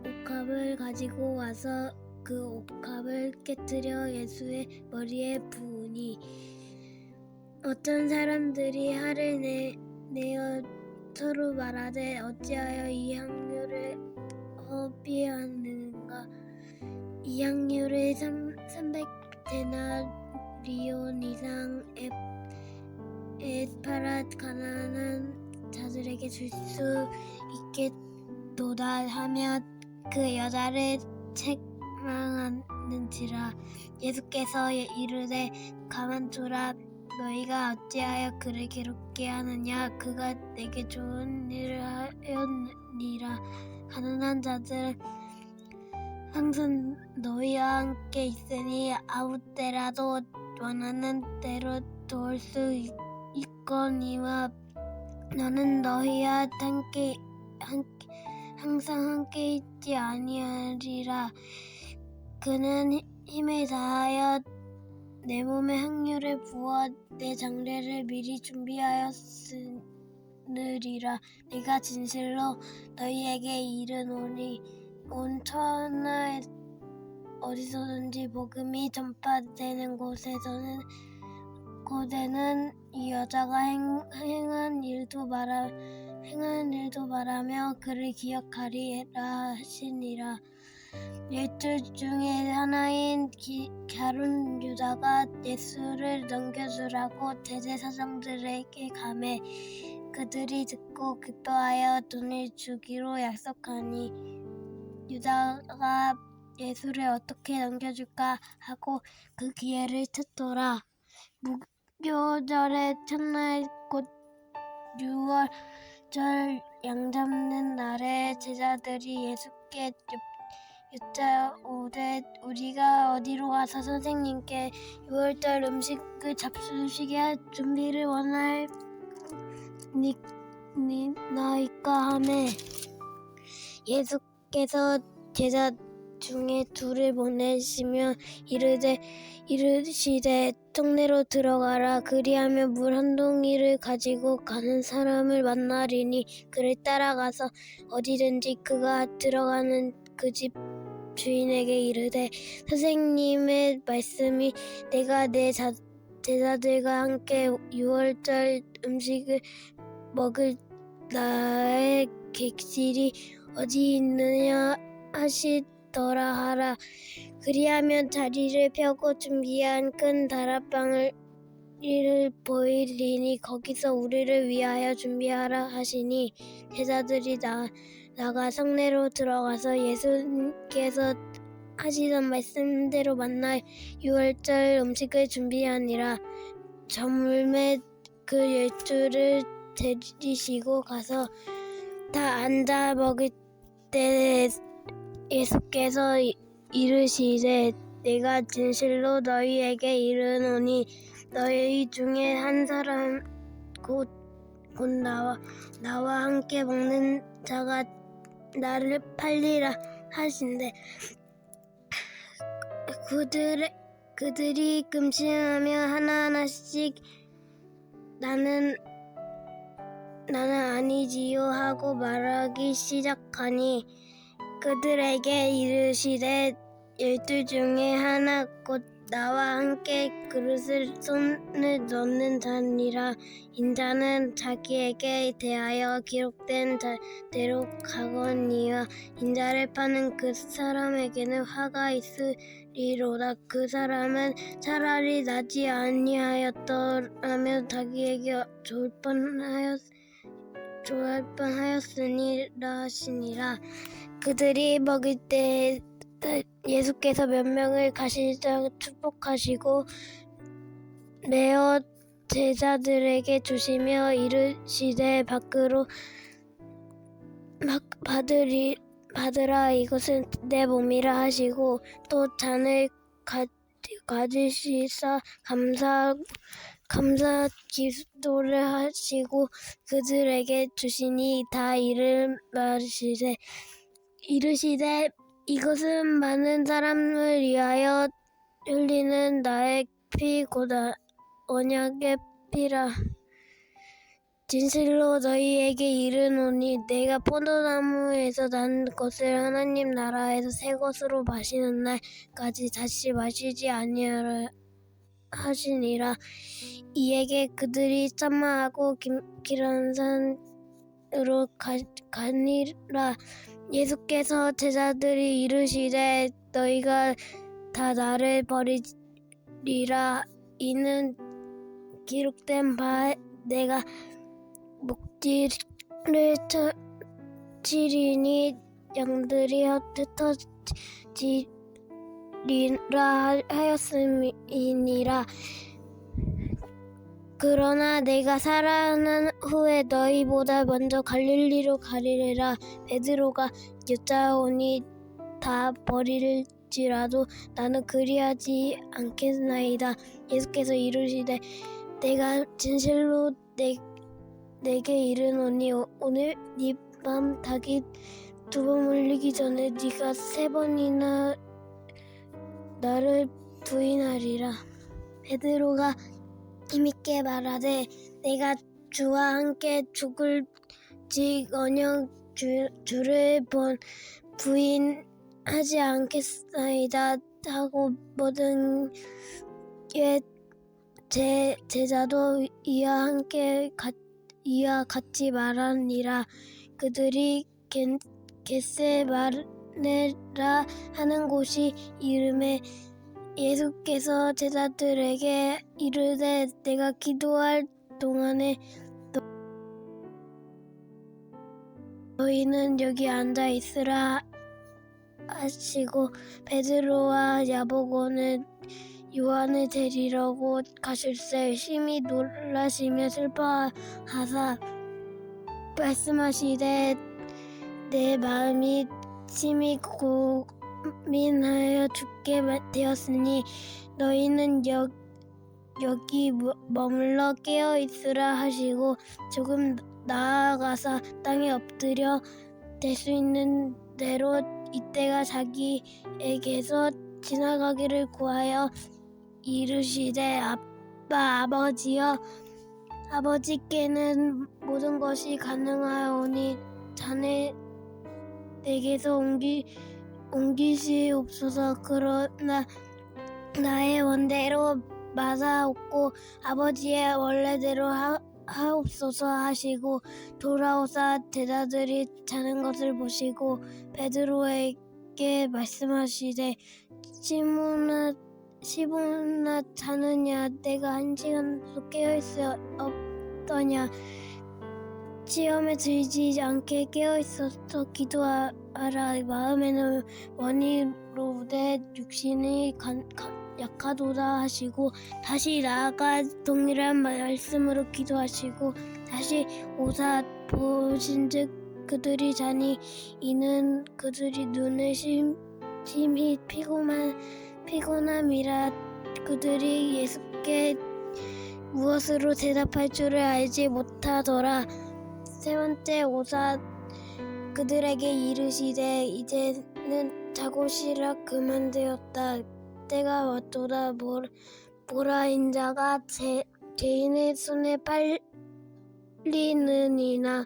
옥합을 가지고 와서 그 옥합을 깨뜨려 예수의 머리에 부으니 어떤 사람들이 화를 내어 서로 말하되 어찌하여 이 향유를 허비하는가. 이 향유를 300데나리온 이상에 팔아 가난한 자들에게 줄 수 있겠도다 하며 그 여자를 책망하는지라. 예수께서 이르되 가만두라. 너희가 어찌하여 그를 괴롭게 하느냐. 그가 내게 좋은 일을 하였느니라. 가난한 자들 항상 너희와 함께 있으니 아무 때라도 원하는 대로 도울 수 있거니와 너는 너희와 항상 함께 있지 아니하리라. 그는 힘을 다하여 내 몸에 향유를 부어 내 장례를 미리 준비하였으리라. 내가 진실로 너희에게 이르노니 온 천하에 어디서든지 복음이 전파되는 곳에는 이 여자가 행한 일도 말하며 그를 기억하리라 하시니라. 12 중에 하나인 가룟 유다가 예수를 넘겨주라고 대제사장들에게 가매 그들이 듣고 기뻐하여 돈을 주기로 약속하니 유다가 예수를 어떻게 넘겨줄까 하고 그 기회를 찾더라. 무교절의 첫날 곧 6월절 양 잡는 날에 제자들이 예수께 여짜오되 우리가 어디로 가서 선생님께 6월절 음식을 잡수시게 할 준비를 원하니까 하매 예수께서 제자 중에 둘을 보내시며 이르시되 동네로 들어가라. 그리하면 물 한 동이를 가지고 가는 사람을 만나리니 그를 따라가서 어디든지 그가 들어가는 그 집 주인에게 이르되 선생님의 말씀이 내가 내 제자들과 함께 6월절 음식을 먹을 나의 객실이 어디 있느냐 하시더라 하라. 그리하면 자리를 펴고 준비한 큰 다락방을 보이리니 거기서 우리를 위하여 준비하라 하시니 제자들이 나가 성내로 들어가서 예수께서 하시던 말씀대로 만나 6월절 음식을 준비하니라. 저물매 그 12를 데리시고 가서 다 앉아 먹을 때 예수께서 이르시되 내가 진실로 너희에게 이르노니 너희 중에 한 사람 곧 나와 함께 먹는 자가 나를 팔리라 하신대. 그들이 금식하며 하나하나씩 나는 아니지요 하고 말하기 시작하니 그들에게 이르시되 12 중에 하나 곧 나와 함께 그릇을 손을 넣는 자니라. 인자는 자기에게 대하여 기록된 대로 가거니와 인자를 파는 그 사람에게는 화가 있으리로다. 그 사람은 차라리 나지 아니하였더라면 자기에게 좋을 뻔하였으니라 하시니라. 그들이 먹을 때 예수께서 몇 명을 가시자 축복하시고 메어 제자들에게 주시며 이르시되 밖으로 받으라 이것은 내 몸이라 하시고 또 잔을 가지시사 감사 기도를 하시고 그들에게 주시니 다 이르시되 이것은 많은 사람을 위하여 흘리는 나의 피 곧 언약의 피라. 진실로 너희에게 이르노니 내가 포도나무에서 난 것을 하나님 나라에서 새 것으로 마시는 날까지 다시 마시지 아니하라 하시니라. 이에게 그들이 참마하고 기란산으로 가니라. 예수께서 제자들이 이르시되 너희가 다 나를 버리리라. 이는 기록된 바 내가 목지를 치리니 양들이 흩어지리라 하였음이니라. 그러나 내가 살아난 후에 너희보다 먼저 갈릴리로 가리라. 베드로가 여짜오니 다 버릴지라도 나는 그리하지 않겠나이다. 예수께서 이르시되 내가 진실로 내게 이르노니 오늘 네 밤 닭이 두 번 물리기 전에 네가 세 번이나 나를 부인하리라. 베드로가 힘있게 말하되 내가 주와 함께 죽을지언정 주를 부인하지 않겠사이다 하고 모든 제자도 이와 같이 말하니라. 그들이 겟세마네라 하는 곳이 이름에 예수께서 제자들에게 이르되 내가 기도할 동안에 너희는 여기 앉아 있으라 하시고 베드로와 야고보는 요한을 데리려고 가실새 심히 놀라시며 슬퍼하사 말씀하시되 내 마음이 심히 고민하여 죽게 되었으니 너희는 여기 머물러 깨어 있으라 하시고 조금 나아가서 땅에 엎드려 될 수 있는 대로 이때가 자기에게서 지나가기를 구하여 이르시되 아버지여 아버지께는 모든 것이 가능하오니 자네 내게서 옮기시옵소서. 그러나 나의 원대로 마사옵고 아버지의 원래대로 하옵소서 하시고 돌아오사 제자들이 자는 것을 보시고 베드로에게 말씀하시되 시몬아 자느냐 내가 1시간도 깨어있어 없더냐 시험에 들지 않게 깨어있어서 기도하라. 마음에는 원이로되 육신이 약하도다 하시고 다시 나아가 동일한 말씀으로 기도하시고 다시 오사 보신즉 그들이 자니 이는 그들이 눈에 심히 피곤함이라. 그들이 예수께 무엇으로 대답할 줄을 알지 못하더라. 세 번째 오사 그들에게 이르시되 이제는 자고 쉬라 그만되었다. 때가 왔도다. 보라 인자가 죄인의 손에 팔리느니라.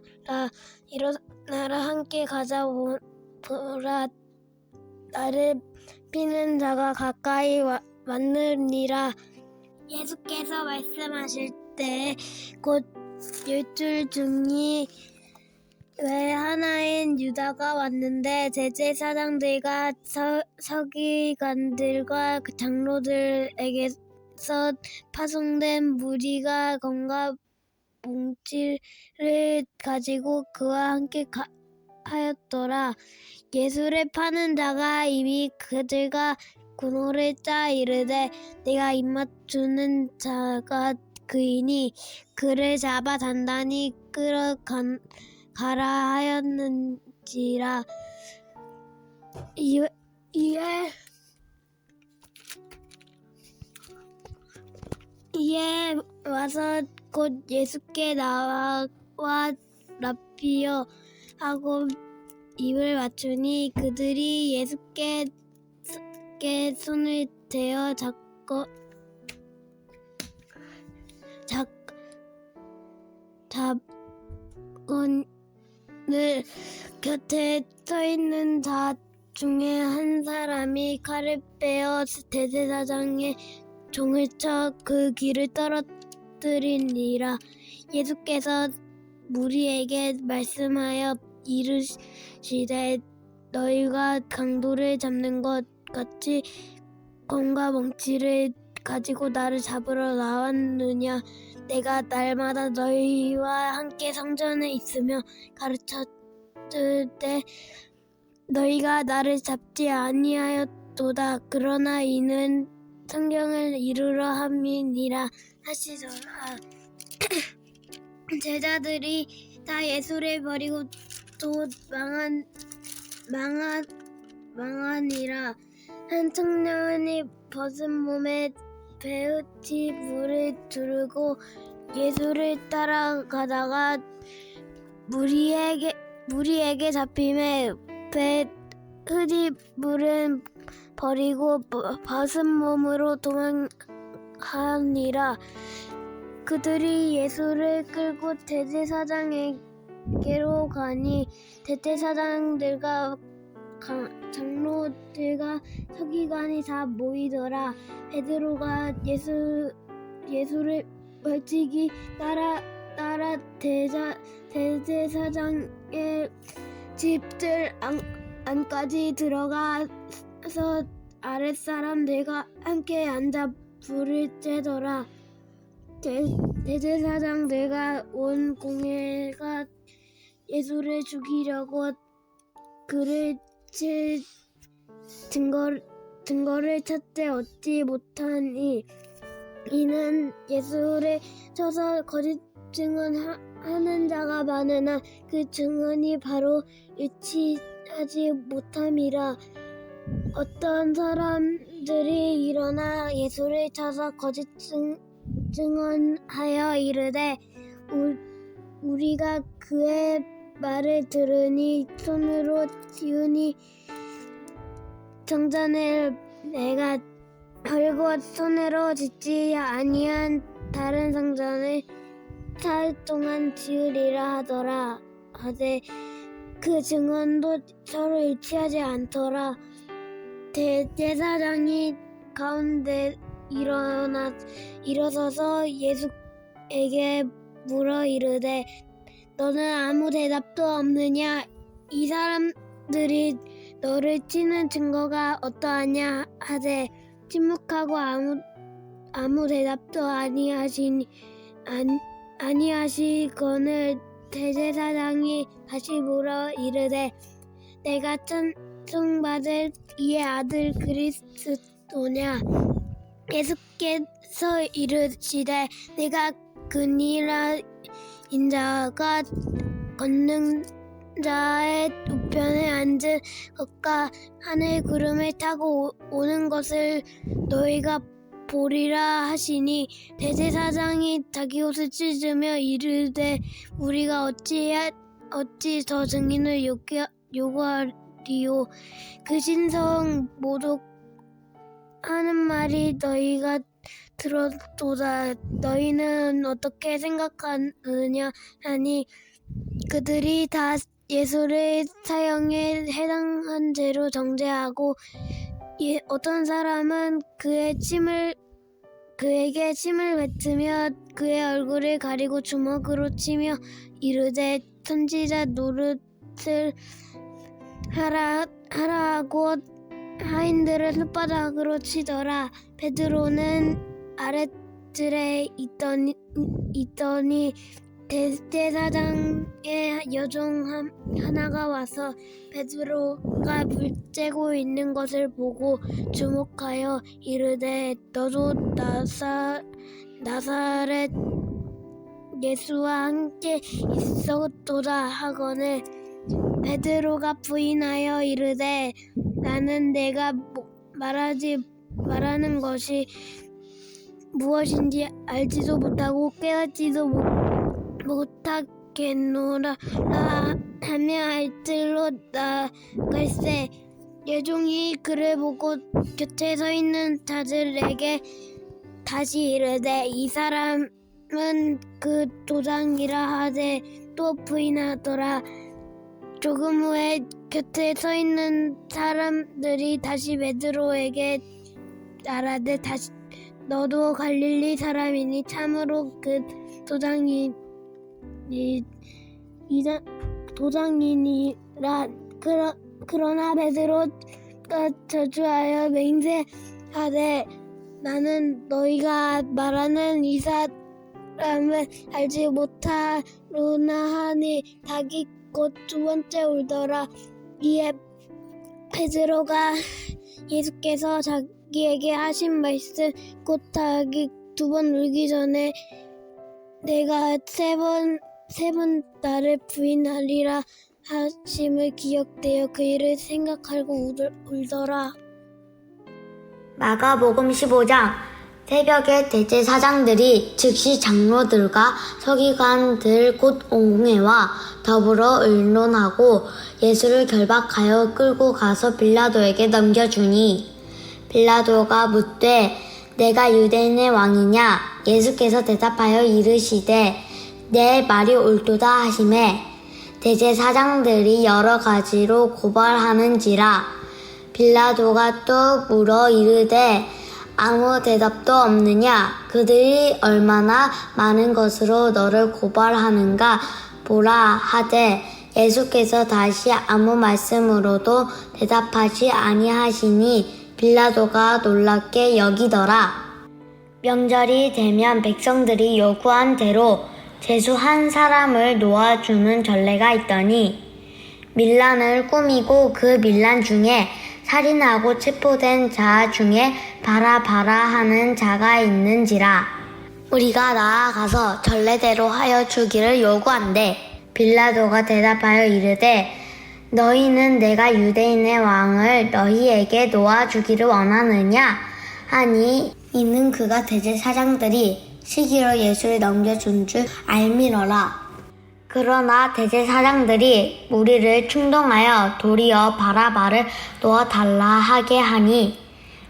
일어나라 함께 가자. 보라 나를 피는 자가 가까이 왔느니라. 예수께서 말씀하실 때 곧 12 중에 하나인 유다가 왔는데 제사장들과 서기관들과 장로들에게서 파송된 무리가 검과 몽치를 가지고 그와 함께 하였더라. 예수를 파는 자가 이미 그들과 군호를 짜 이르되 내가 입맞추는 자가 그이니 그를 잡아 단단히 끌어가라 하였는지라. 이에 와서 곧 예수께 나와 라피여 하고 입을 맞추니 그들이 예수께 손을 대어 잡건을 곁에 서 있는 자 중에 한 사람이 칼을 빼어 대제사장의 종을 쳐 그 귀를 떨어뜨리니라. 예수께서 무리에게 말씀하여 이르시되 너희가 강도를 잡는 것 같이 검과 멍치를 가지고 나를 잡으러 나왔느냐. 내가 날마다 너희와 함께 성전에 있으며 가르쳤을 때 너희가 나를 잡지 아니하였도다. 그러나 이는 성경을 이루려 함이니라 하시더라. 제자들이 다 예수를 버리고 또 망하니라. 한 청년이 벗은 몸에 배옷이 물을 두르고 예수를 따라가다가 무리에게 잡힘에 배 흙이 버리고 벗은 몸으로 도망하니라. 그들이 예수를 끌고 대제사장에게로 가니 대제사장들과 장로들과 서기관이 다 모이더라. 베드로가 예수를 벌칙이 따라 대제사장의 집들 안까지 들어가서 아랫사람들과 함께 앉아 불을 쬐더라. 대제사장들과 온 공회가 예수를 죽이려고 그를 칠 증거를 찾되 얻지 못하니 이는 예수를 쳐서 거짓 증언하는 자가 많으나 그 증언이 바로 일치하지 못함이라. 어떤 사람들이 일어나 예수를 쳐서 거짓 증언하여 이르되 우리가 그의 말을 들으니 손으로 지우니 성전을 내가 헐고 손으로 짓지 아니한 다른 성전을 사흘 동안 지으리라 하되 그 증언도 서로 일치하지 않더라. 대제사장이 가운데 일어서서 예수에게 물어 이르되 너는 아무 대답도 없느냐? 이 사람들이 너를 치는 증거가 어떠하냐 하되 침묵하고 아무 대답도 아니하시거늘 대제사장이 다시 물어 이르되 내가 찬송받을 이의 아들 그리스도냐? 예수께서 이르시되 내가 그니라 인자가 걷는 자의 우편에 앉은 것과 하늘 구름을 타고 오는 것을 너희가 보리라 하시니 대제사장이 자기 옷을 찢으며 이르되 우리가 어찌 더 증인을 요구하리요. 그 신성 모독하는 말이 너희가 들었도다. 너희는 어떻게 생각하느냐 하니 그들이 다 예수를 사형에 해당한 죄로 정죄하고 어떤 사람은 그에게 침을 뱉으며 그의 얼굴을 가리고 주먹으로 치며 이르되 선지자 노릇을 하라 하고 하인들을 손바닥으로 치더라. 베드로는 아랫뜰에 있더니 대제사장의 여종 하나가 와서 베드로가 불 쬐고 있는 것을 보고 주목하여 이르되 너도 나사렛 예수와 함께 있었도다 하거늘 베드로가 부인하여 이르되 나는 내가 말하는 것이 무엇인지 알지도 못하고 깨닫지도 못하겠노라 하며 알뜰로 나갈새. 여종이 그를 보고 곁에 서 있는 자들에게 다시 이르되 이 사람은 그 도장이라 하되 또 부인하더라. 조금 후에 곁에 서 있는 사람들이 다시 베드로에게 말하되 다시 너도 갈릴리 사람이니 참으로 그 도장이니라. 그러나 베드로가 저주하여 맹세하되 나는 너희가 말하는 이 사람을 알지 못하노라 하니 닭이 곧 두 번째 울더라. 이에 베드로가 예수께서 자기에게 하신 말씀 곧 닭이 두 번 울기 전에 내가 세 번 나를 부인하리라 하심을 기억되어 그 일을 생각하고 울더라. 마가복음 15장. 새벽에 대제사장들이 즉시 장로들과 서기관들 곧 온공회와 더불어 의논하고 예수를 결박하여 끌고 가서 빌라도에게 넘겨주니 빌라도가 묻되 내가 유대인의 왕이냐? 예수께서 대답하여 이르시되 내 말이 옳도다 하시매 대제사장들이 여러 가지로 고발하는지라. 빌라도가 또 물어 이르되 아무 대답도 없느냐? 그들이 얼마나 많은 것으로 너를 고발하는가 보라 하되 예수께서 다시 아무 말씀으로도 대답하지 아니하시니 빌라도가 놀랍게 여기더라. 명절이 되면 백성들이 요구한 대로 재수 한 사람을 놓아주는 전례가 있더니 밀란을 꾸미고 그 밀란 중에 살인하고 체포된 자 중에 바라바라 하는 자가 있는지라. 우리가 나아가서 전례대로 하여 주기를 요구한대. 빌라도가 대답하여 이르되 너희는 내가 유대인의 왕을 너희에게 놓아주기를 원하느냐 하니 이는 그가 대제사장들이 시기로 예수를 넘겨준 줄 알미러라. 그러나 대제사장들이 우리를 충동하여 도리어 바라바를 놓아달라 하게 하니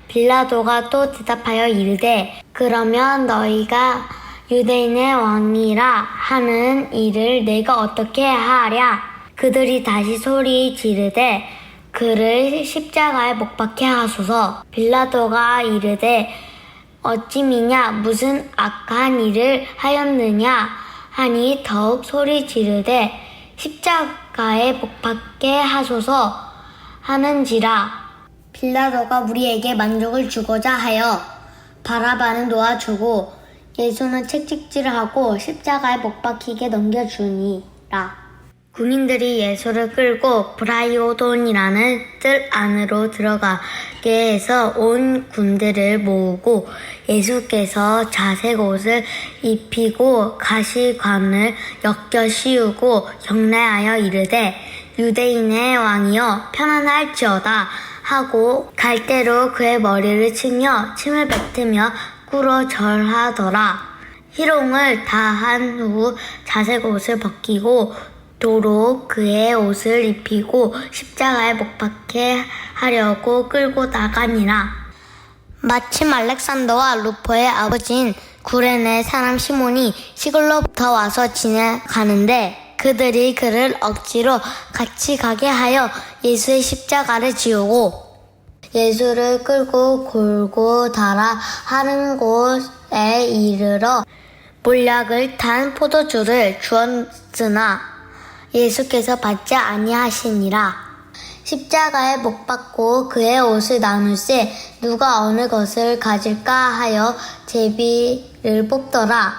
빌라도가 또 대답하여 이르되 그러면 너희가 유대인의 왕이라 하는 일을 내가 어떻게 하랴? 그들이 다시 소리 지르되 그를 십자가에 못 박게 하소서. 빌라도가 이르되 어찌미냐 무슨 악한 일을 하였느냐 하니 더욱 소리 지르되 십자가에 못 박게 하소서 하는지라. 빌라도가 우리에게 만족을 주고자 하여 바라바는 놓아주고 예수는 채찍질하고 십자가에 못 박히게 넘겨주니라. 군인들이 예수를 끌고 브라이오돈이라는 뜰 안으로 들어가게 해서 온 군대를 모으고 예수께서 자색 옷을 입히고 가시관을 엮여 씌우고 경례하여 이르되 유대인의 왕이여 편안할지어다 하고 갈대로 그의 머리를 치며 침을 뱉으며 꿇어 절하더라. 희롱을 다 한 후 자색 옷을 벗기고 도로 그의 옷을 입히고 십자가에 못 박게 하려고 끌고 나가니라. 마침 알렉산더와 루포의 아버지인 구레네 사람 시몬이 시골로부터 와서 지나가는데 그들이 그를 억지로 같이 가게 하여 예수의 십자가를 지우고 예수를 끌고 골고다라 하는 곳에 이르러 몰약을 탄 포도주를 주었으나 예수께서 받지 아니하시니라. 십자가에 못 박고 그의 옷을 나눌세 누가 어느 것을 가질까 하여 제비를 뽑더라.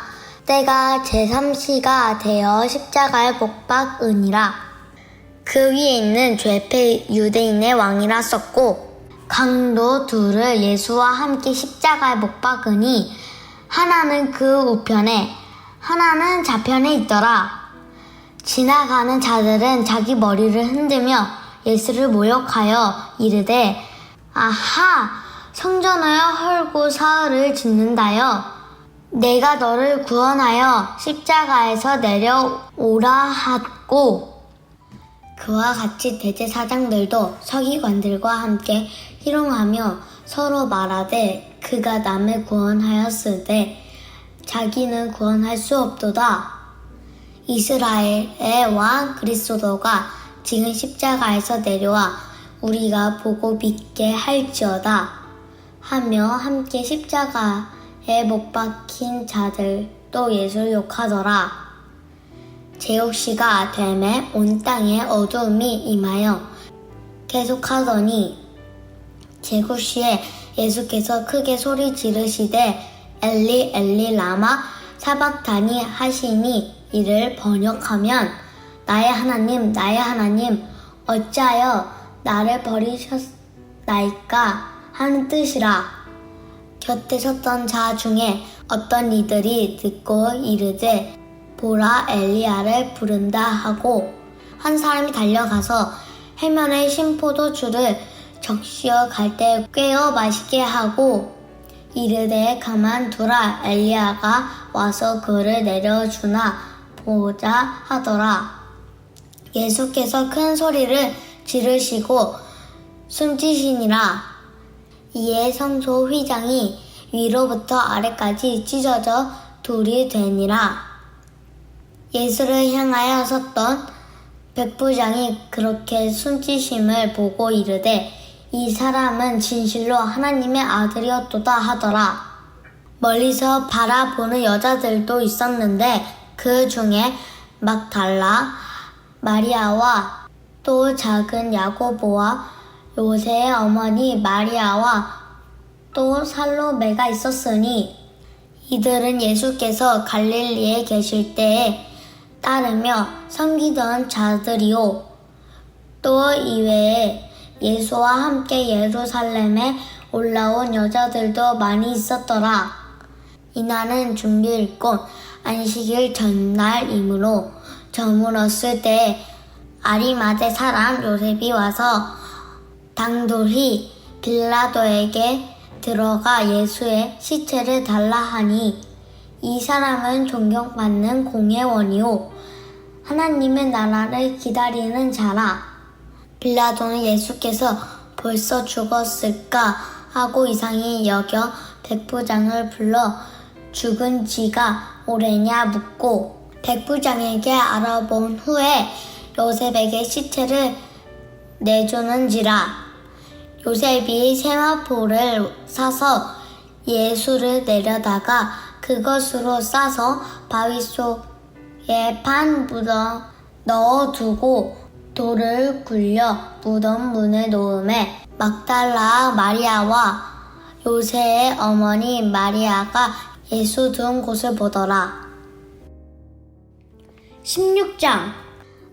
때가 제3시가 되어 십자가에 못 박으니라. 그 위에 있는 죄패 유대인의 왕이라 썼고 강도 둘을 예수와 함께 십자가에 못 박으니 하나는 그 우편에 하나는 좌편에 있더라. 지나가는 자들은 자기 머리를 흔들며 예수를 모욕하여 이르되 아하 성전하여 헐고 사흘을 짓는다여 내가 너를 구원하여 십자가에서 내려오라 하고 그와 같이 대제사장들도 서기관들과 함께 희롱하며 서로 말하되 그가 남을 구원하였으되 자기는 구원할 수 없도다. 이스라엘의 왕 그리스도가 지금 십자가에서 내려와 우리가 보고 믿게 할지어다 하며 함께 십자가에 못 박힌 자들도 예수를 욕하더라. 제옥시가 되매 온 땅에 어두움이 임하여 계속하더니 제국시에 예수께서 크게 소리 지르시되 엘리 엘리 라마 사박다니 하시니 이를 번역하면 나의 하나님 어찌하여 나를 버리셨나이까 하는 뜻이라. 곁에 섰던 자 중에 어떤 이들이 듣고 이르되 보라 엘리야를 부른다 하고 한 사람이 달려가서 해면에 신 포도주를 적시어 갈대에 꿰어 마시게 하고 이르되 가만두라 엘리야가 와서 그를 내려주나 보자 하더라. 예수께서 큰 소리를 지르시고 숨지시니라. 이에 성소 휘장이 위로부터 아래까지 찢어져 둘이 되니라. 예수를 향하여 섰던 백부장이 그렇게 숨지심을 보고 이르되 이 사람은 진실로 하나님의 아들이었도다 하더라. 멀리서 바라보는 여자들도 있었는데 그 중에 막달라 마리아와 또 작은 야고보와 요새의 어머니 마리아와 또 살로메가 있었으니 이들은 예수께서 갈릴리에 계실 때에 따르며 섬기던 자들이요 또 이외에 예수와 함께 예루살렘에 올라온 여자들도 많이 있었더라. 이날은 준비일 곧 안식일 전날이므로 저물었을 때 아리마대 사람 요셉이 와서 당돌히 빌라도에게 들어가 예수의 시체를 달라 하니 이 사람은 존경받는 공회원이요 하나님의 나라를 기다리는 자라. 빌라도는 예수께서 벌써 죽었을까 하고 이상히 여겨 백부장을 불러 죽은 지가 오래냐 묻고 백부장에게 알아본 후에 요셉에게 시체를 내주는지라. 요셉이 세마포를 사서 예수를 내려다가 그것으로 싸서 바위 속에 판 묻어 넣어두고 돌을 굴려 무덤 문에 놓음에 막달라 마리아와 요새의 어머니 마리아가 예수 둔 곳을 보더라. 16장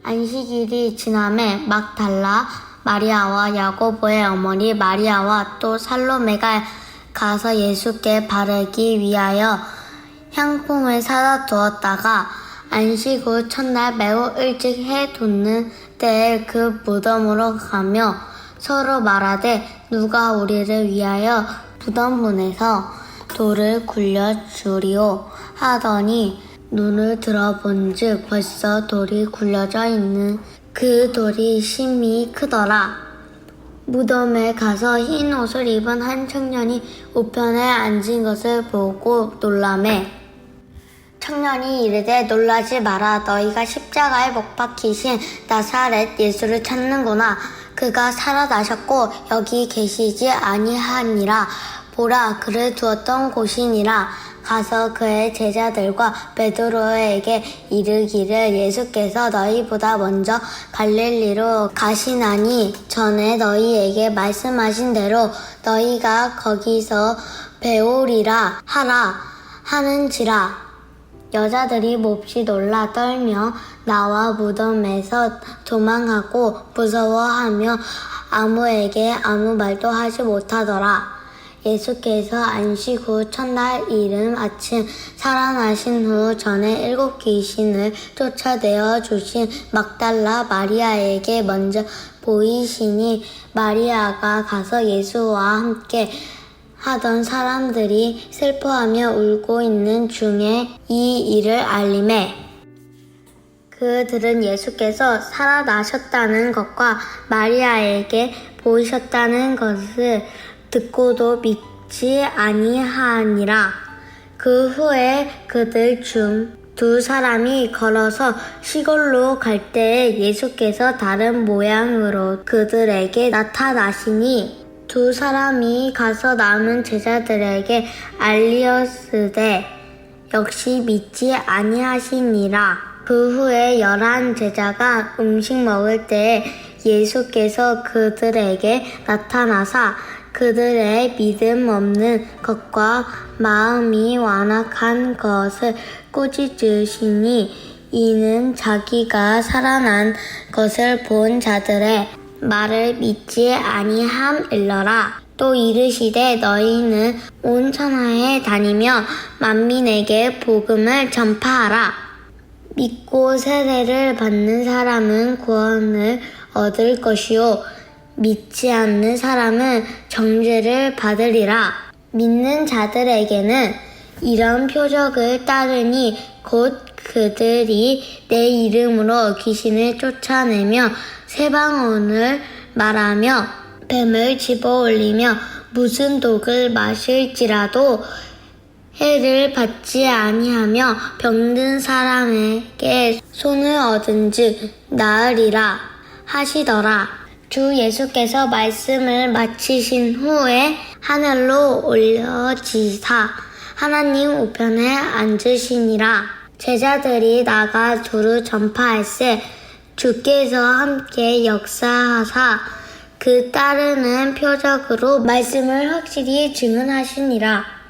안식일이 지남에 막달라 마리아와 야고보의 어머니 마리아와 또 살로메가 가서 예수께 바르기 위하여 향품을 사다 두었다가 안식 후 첫날 매우 일찍 해 돋는 때에 그 무덤으로 가며 서로 말하되 누가 우리를 위하여 무덤 문에서 돌을 굴려 주리오 하더니 눈을 들어본즉 벌써 돌이 굴려져 있는 그 돌이 심히 크더라. 무덤에 가서 흰 옷을 입은 한 청년이 우편에 앉은 것을 보고 놀라매 청년이 이르되 놀라지 마라. 너희가 십자가에 못 박히신 나사렛 예수를 찾는구나. 그가 살아나셨고 여기 계시지 아니하니라. 보라 그를 두었던 곳이니라. 가서 그의 제자들과 베드로에게 이르기를 예수께서 너희보다 먼저 갈릴리로 가시나니 전에 너희에게 말씀하신 대로 너희가 거기서 배우리라 하라 하는지라. 여자들이 몹시 놀라 떨며 나와 무덤에서 도망하고 무서워하며 아무에게 아무 말도 하지 못하더라. 예수께서 안식 후 첫날 이른 아침 살아나신 후 전에 7 귀신을 쫓아내어 주신 막달라 마리아에게 먼저 보이시니 마리아가 가서 예수와 함께 하던 사람들이 슬퍼하며 울고 있는 중에 이 일을 알림해 그들은 예수께서 살아나셨다는 것과 마리아에게 보이셨다는 것을 듣고도 믿지 아니하니라. 그 후에 그들 중 2 사람이 걸어서 시골로 갈 때에 예수께서 다른 모양으로 그들에게 나타나시니 2 사람이 가서 남은 제자들에게 알리었으되 역시 믿지 아니하시니라. 그 후에 11 제자가 음식 먹을 때에 예수께서 그들에게 나타나사 그들의 믿음 없는 것과 마음이 완악한 것을 꾸짖으시니 이는 자기가 살아난 것을 본 자들의 말을 믿지 아니함일러라. 또 이르시되 너희는 온 천하에 다니며 만민에게 복음을 전파하라. 믿고 세례를 받는 사람은 구원을 얻을 것이요 믿지 않는 사람은 정죄를 받으리라. 믿는 자들에게는 이런 표적을 따르니 곧 그들이 내 이름으로 귀신을 쫓아내며 새 방언을 말하며 뱀을 집어올리며 무슨 독을 마실지라도 해를 받지 아니하며 병든 사람에게 손을 얻은즉 나으리라 하시더라. 주 예수께서 말씀을 마치신 후에 하늘로 올려지사 하나님 우편에 앉으시니라. 제자들이 나가 두루 전파할세 주께서 함께 역사하사 그 따르는 표적으로 말씀을 확실히 증언하시니라.